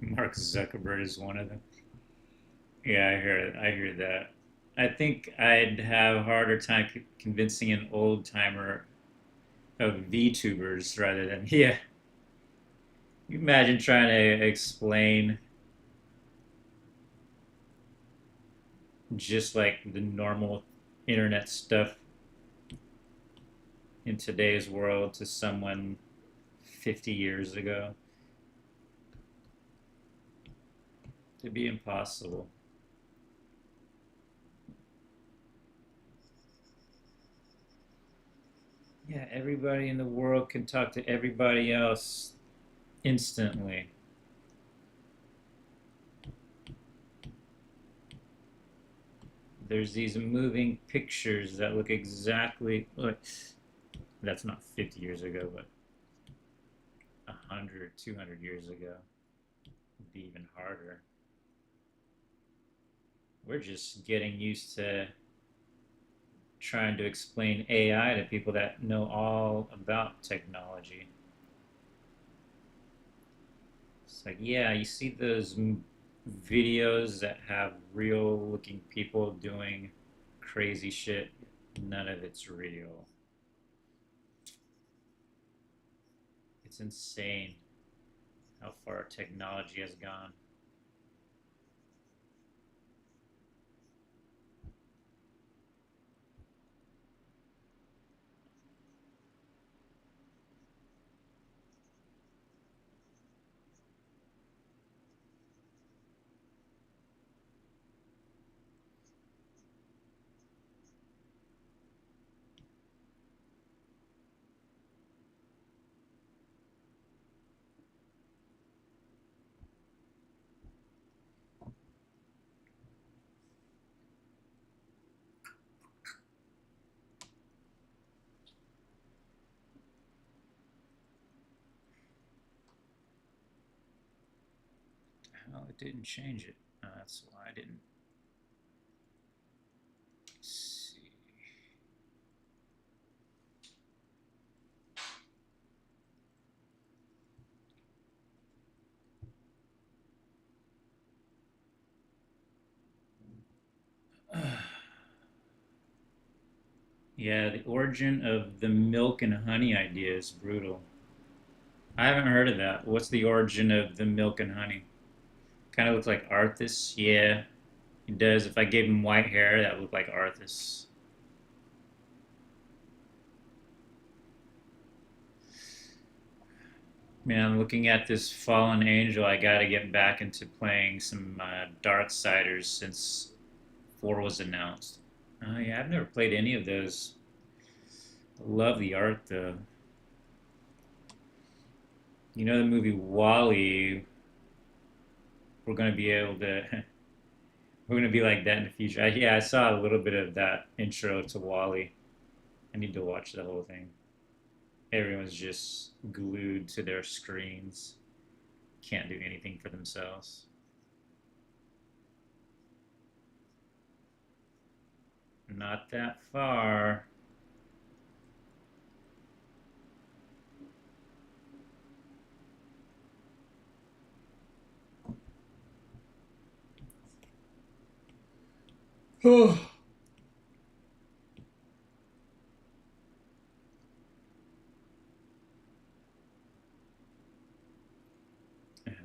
S1: Mark Zuckerberg is one of them. Yeah, I hear it. I hear that. I think I'd have a harder time convincing an old timer of VTubers rather than yeah. You imagine trying to explain just like the normal internet stuff in today's world to someone 50 years ago. It'd be impossible. Yeah, everybody in the world can talk to everybody else instantly. There's these moving pictures that look exactly like that's not 50 years ago, but 100, 200 years ago. It'd be even harder. We're just getting used to trying to explain AI to people that know all about technology. It's like, yeah, you see those videos that have real looking people doing crazy shit. None of it's real. It's insane how far technology has gone. Well, it didn't change it. That's why I didn't see. Yeah, the origin of the milk and honey idea is brutal. I haven't heard of that. What's the origin of the milk and honey? Kind of looks like Arthas. Yeah, it does. If I gave him white hair, that would look like Arthas. Man, I'm looking at this Fallen Angel. I gotta get back into playing some Darksiders since 4 was announced. Oh yeah, I've never played any of those. I love the art though. You know the movie Wall-E, we're gonna be able to we're gonna be like that in the future. Yeah, I saw a little bit of that intro to Wall-E. I need to watch the whole thing. Everyone's just glued to their screens. Can't do anything for themselves. Not that far. Oh.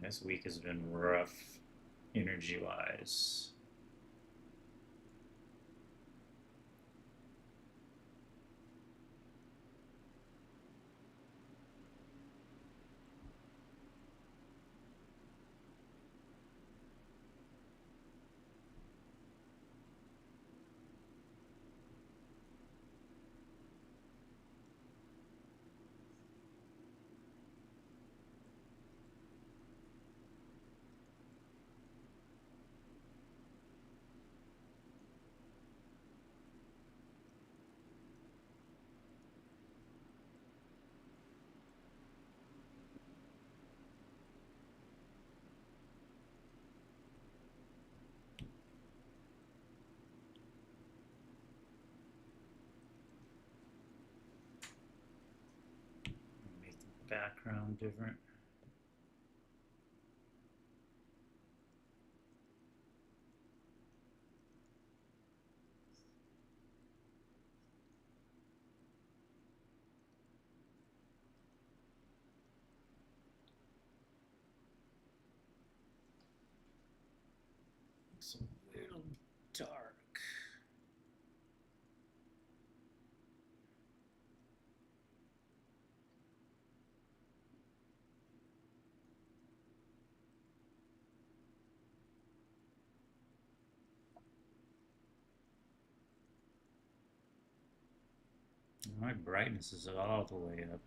S1: This week has been rough energy wise. Make the background different. Looks a little dark. My brightness is all the way up.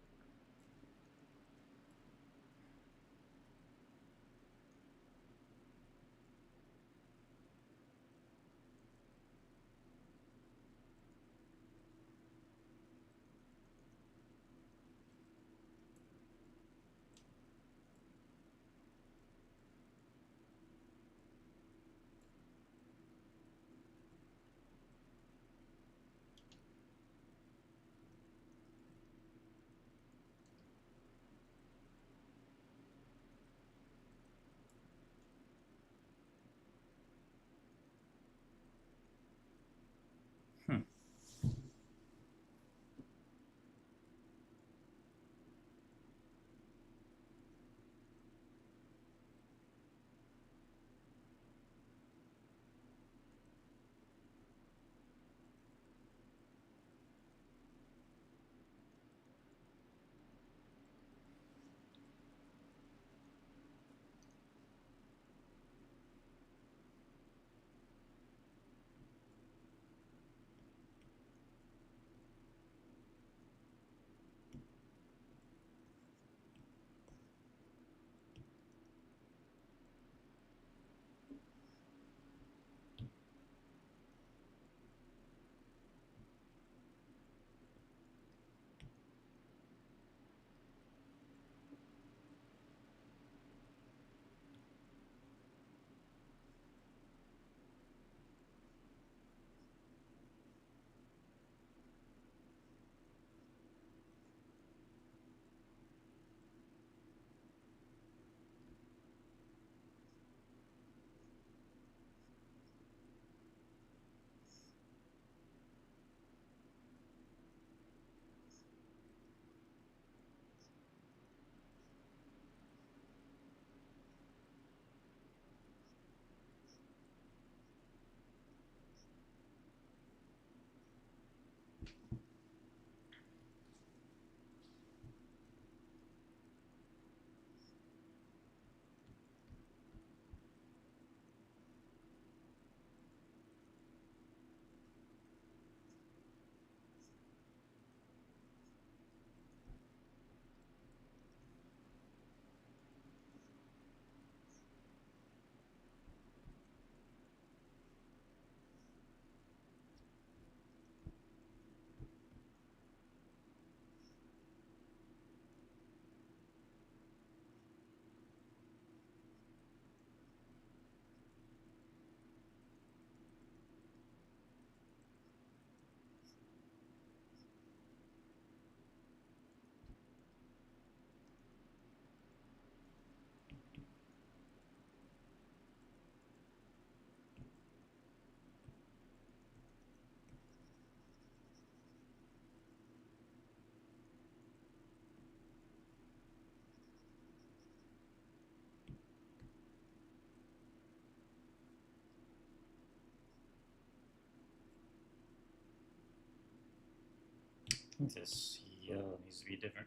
S1: I think this yellow needs to be different.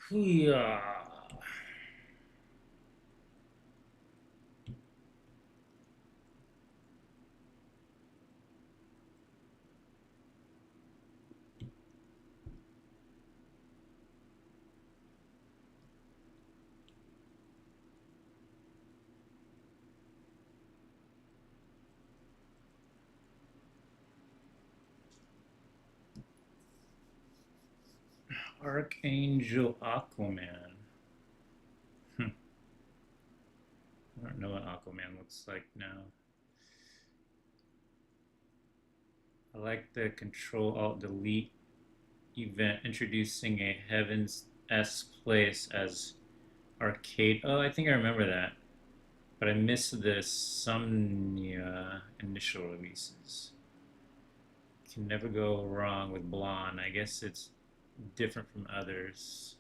S1: Yeah. Archangel Aquaman. I don't know what Aquaman looks like now. I like the Control Alt Delete event introducing a Heaven's S place as arcade. Oh, I think I remember that. But I missed the Somnia initial releases. Can never go wrong with Blonde. I guess it's different from others.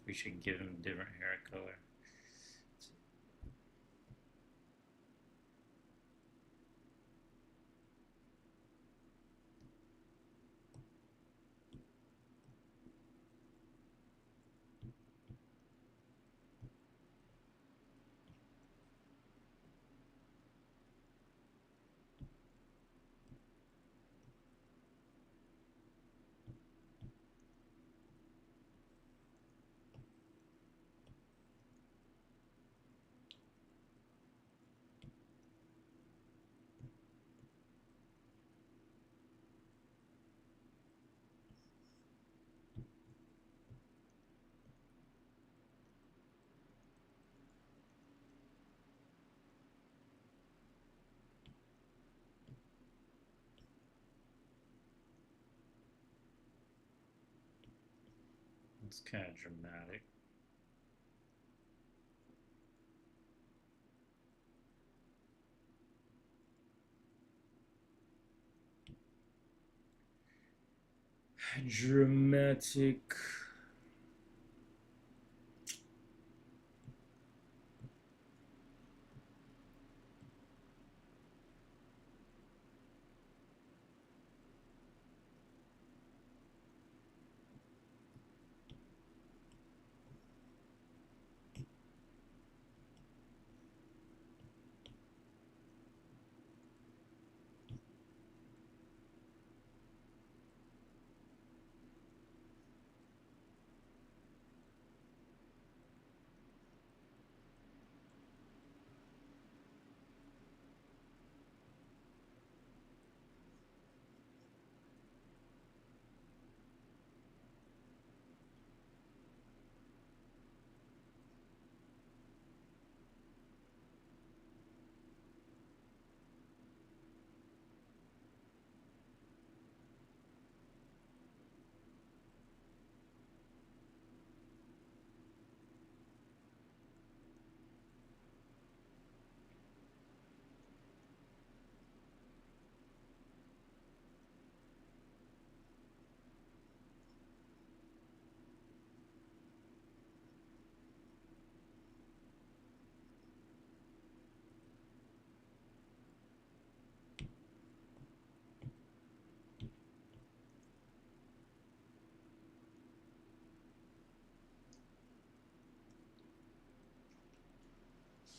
S1: We should give him a different hair color. It's kind of dramatic. Dramatic.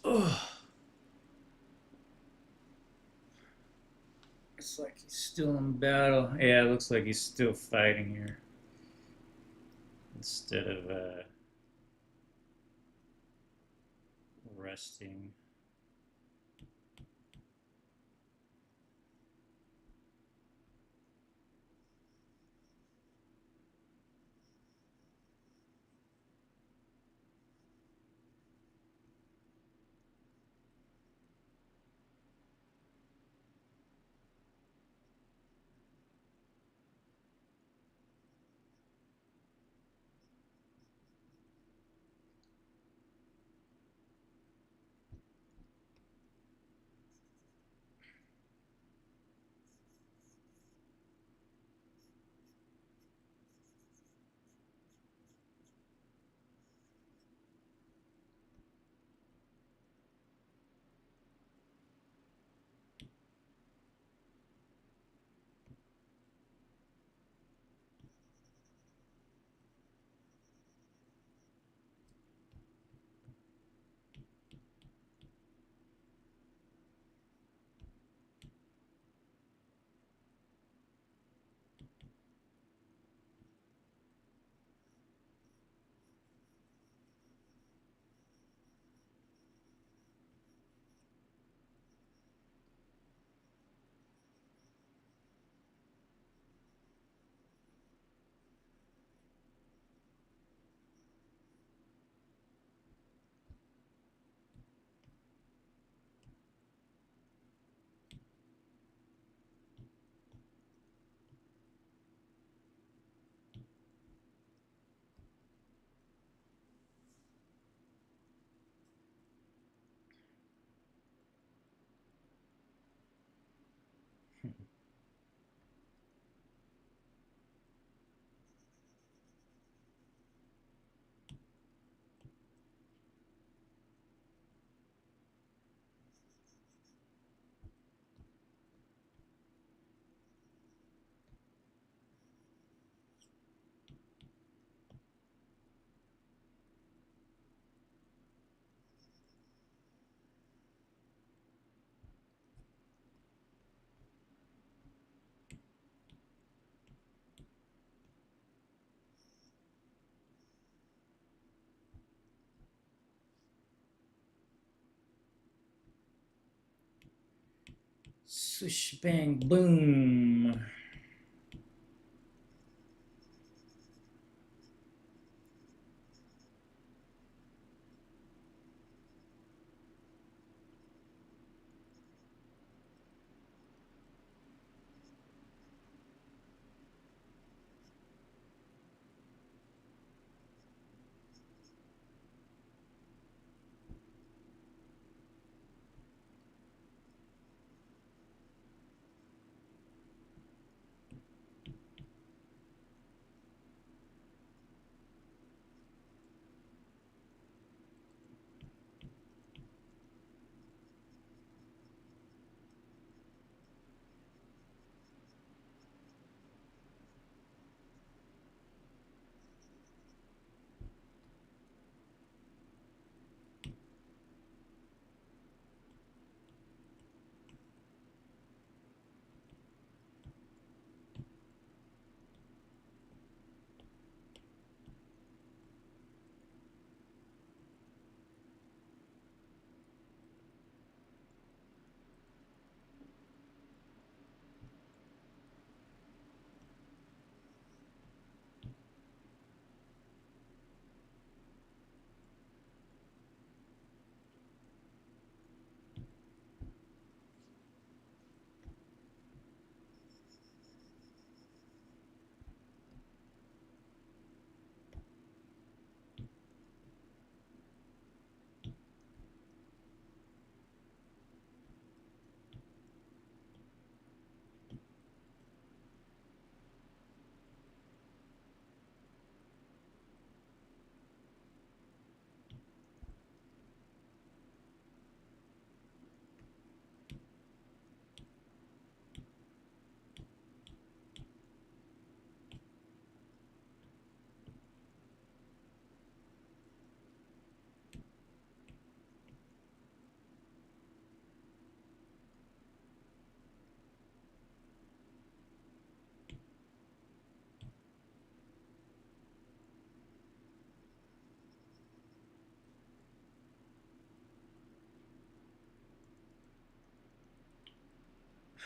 S1: Oh, it's like he's still in battle. Yeah, it looks like he's still fighting here instead of resting. Swish, bang, boom.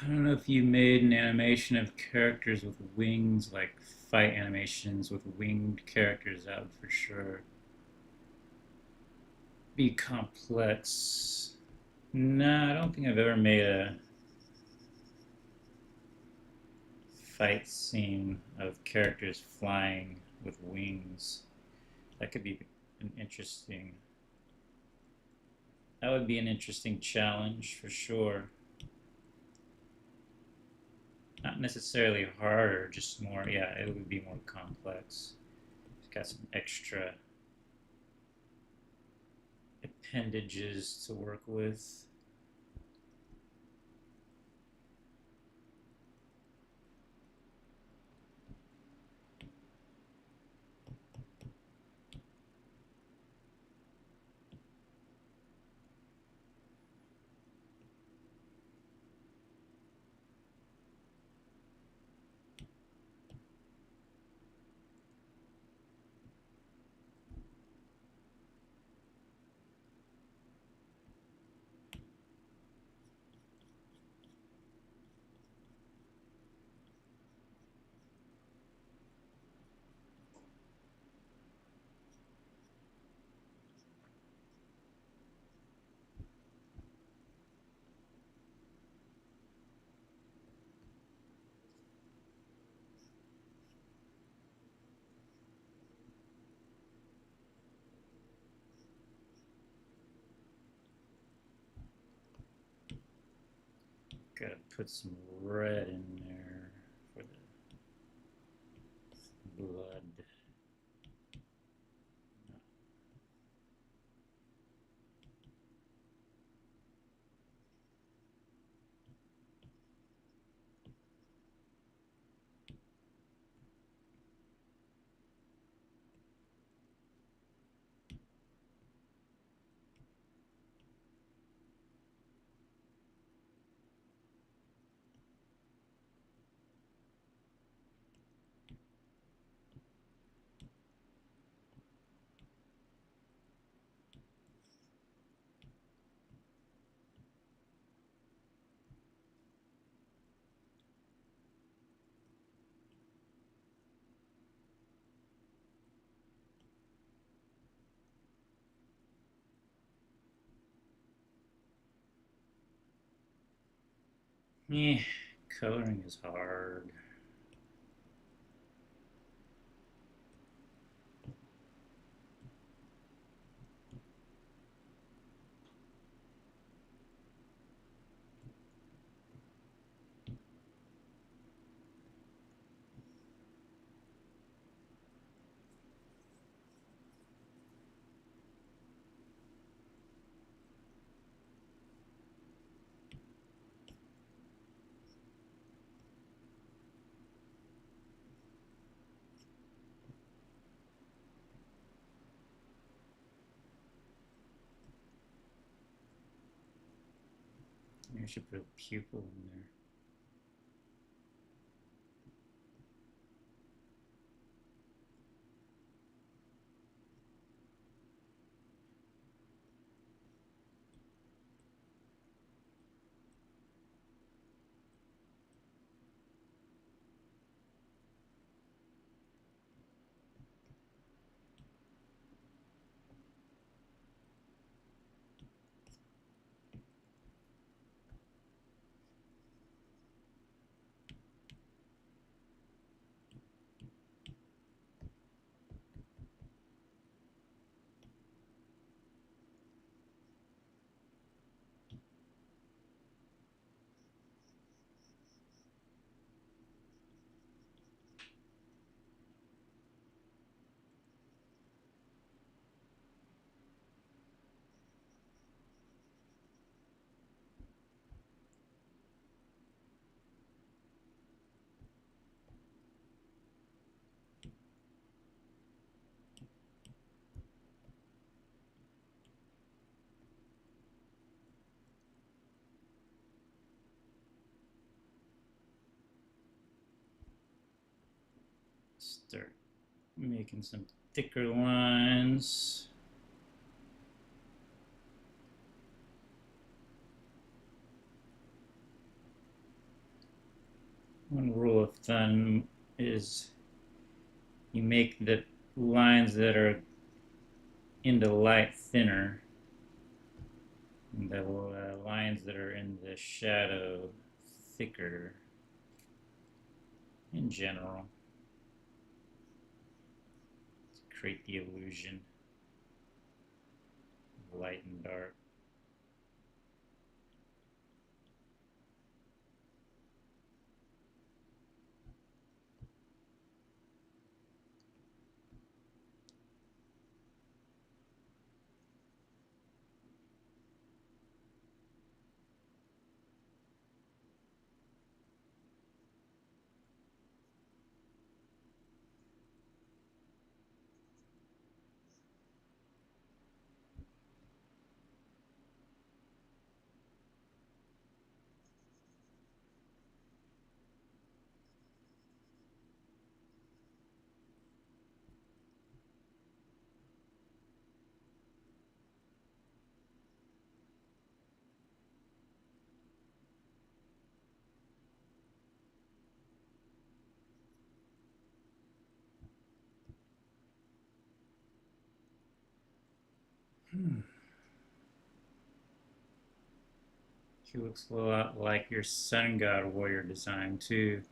S1: I don't know if you made an animation of characters with wings, like fight animations with winged characters. That would for sure be complex. No, I don't think I've ever made a fight scene of characters flying with wings. That could be an interesting. That would be an interesting challenge for sure. Not necessarily harder, just more. Yeah, it would be more complex. It's got some extra appendages to work with. Gotta put some red in there for the blood. Yeah, coloring is hard. Maybe I should put a pupil in there. Start making some thicker lines. One rule of thumb is you make the lines that are in the light thinner, and the lines that are in the shadow thicker in general to create the illusion of light and dark. He looks a lot like your Sun God Warrior design too.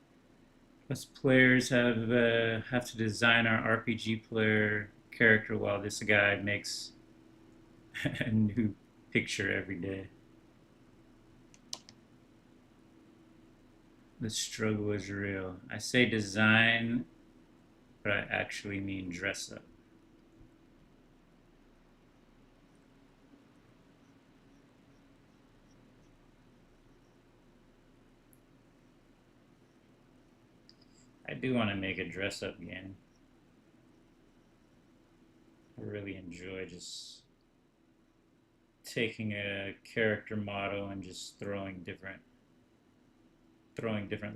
S1: Us players have to design our RPG player character while this guy makes a new picture every day. The struggle is real. I say design, but I actually mean dress up. I do want to make a dress up game. I really enjoy just taking a character model and just throwing different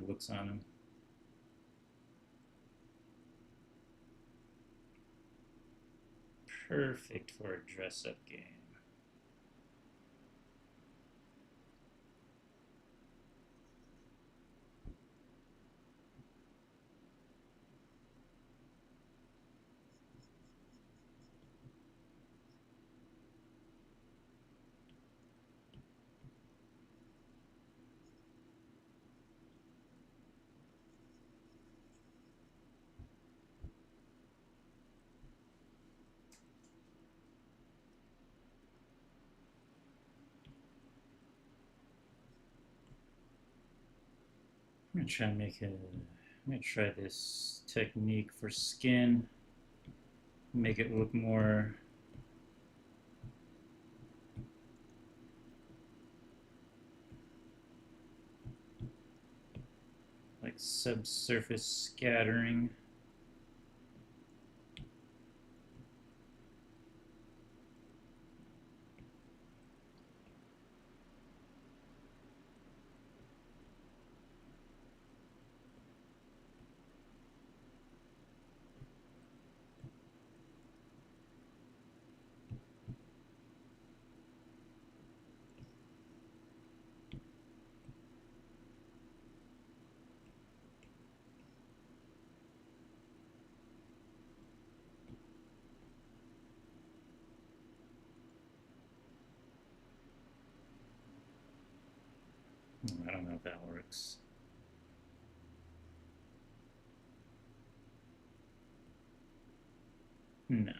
S1: looks on them. Perfect for a dress up game. I'm gonna try this technique for skin. Make it look more like subsurface scattering. I don't know if that works. No.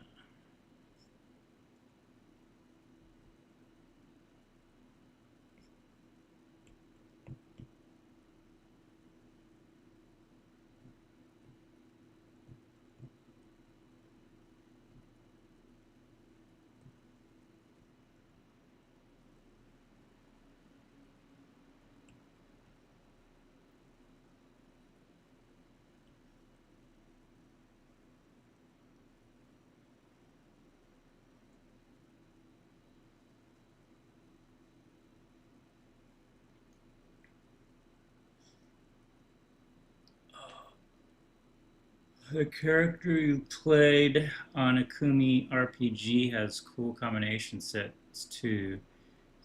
S1: The character you played on Akumi RPG has cool combination sets too.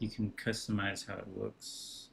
S1: You can customize how it looks.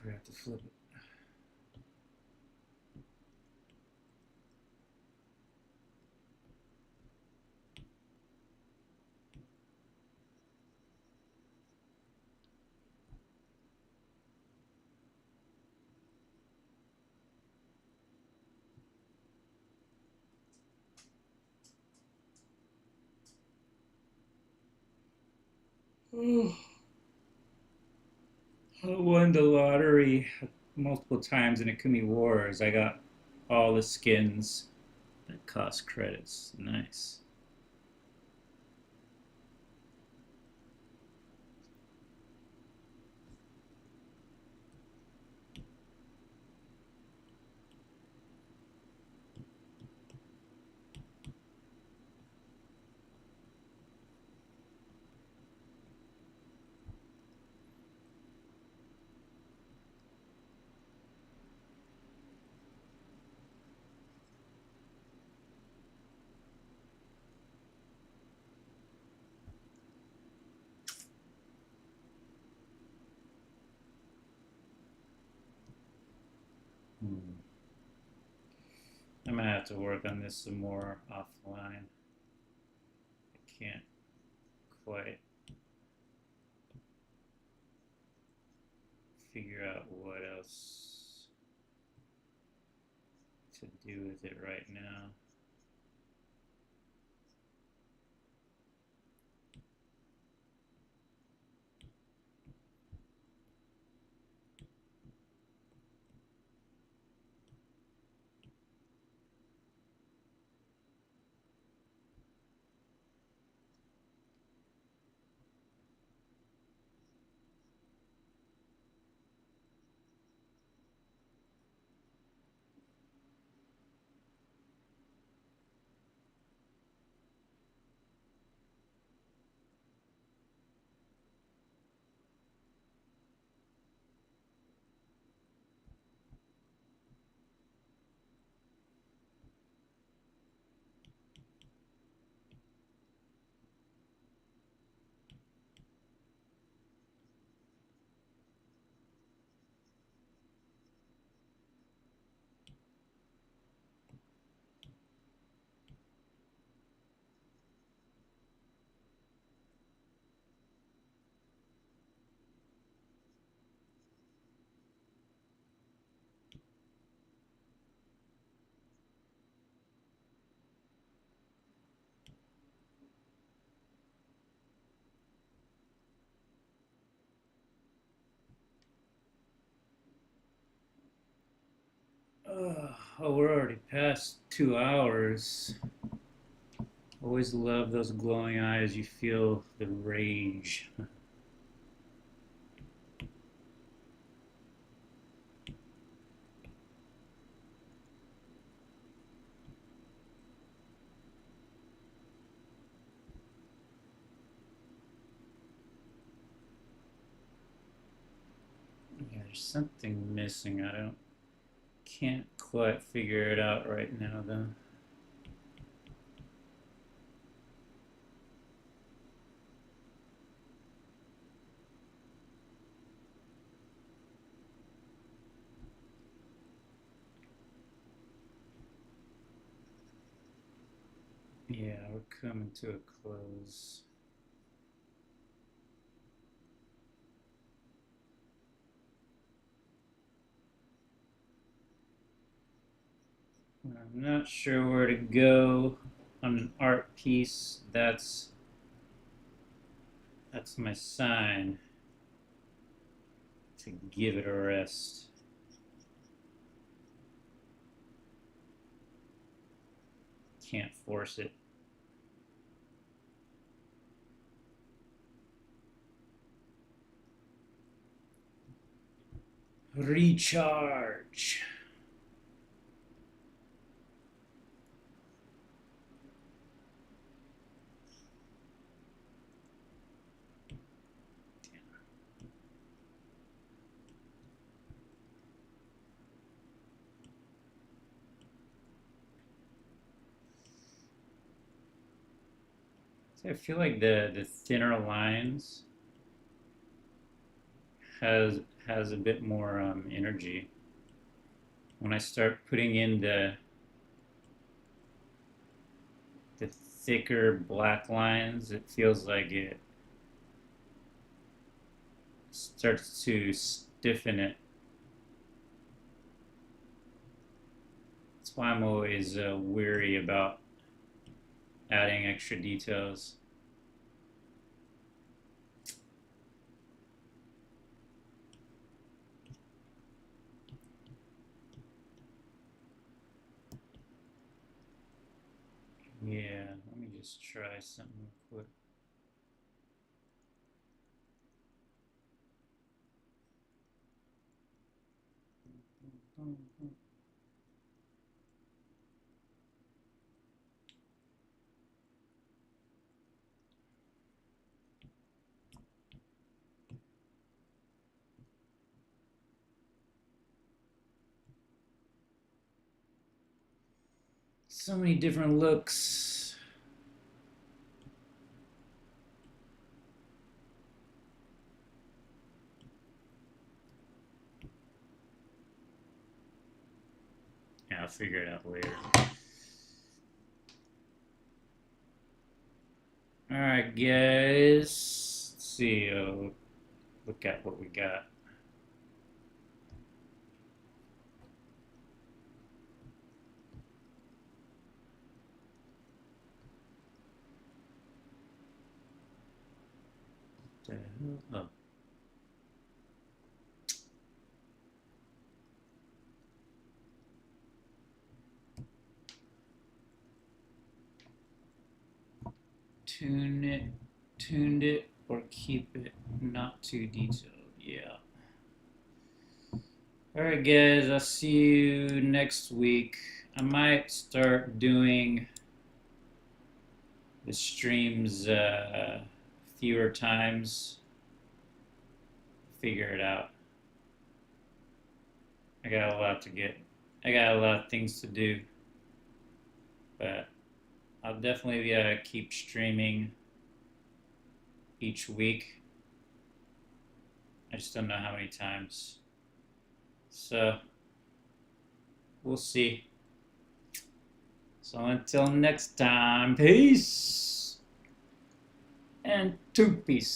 S1: forgot to flip it. I won the lottery multiple times in Akumi Wars. I got all the skins that cost credits. Nice. Hmm. I'm gonna have to work on this some more offline. I can't quite figure out what else to do with it right now. Oh, we're already past 2 hours. Always love those glowing eyes. You feel the rage. Yeah, there's something missing. Can't quite figure it out right now though. Yeah, we're coming to a close. I'm not sure where to go on an art piece. That's my sign to give it a rest. Can't force it. Recharge. So I feel like the thinner lines has a bit more energy. When I start putting in the thicker black lines, it feels like it starts to stiffen it. That's why I'm always weary about adding extra details. Yeah, let me just try something real quick. So many different looks. Yeah, I'll figure it out later. Alright, guys. Let's see. Look at what we got. What the hell? Oh. Tuned it, or keep it not too detailed. Yeah. Alright, guys, I'll see you next week. I might start doing the streams fewer times. Figure it out. I got a lot of things to do, but I'll definitely keep streaming each week. I just don't know how many times. So, we'll see. So until next time, peace and two peace.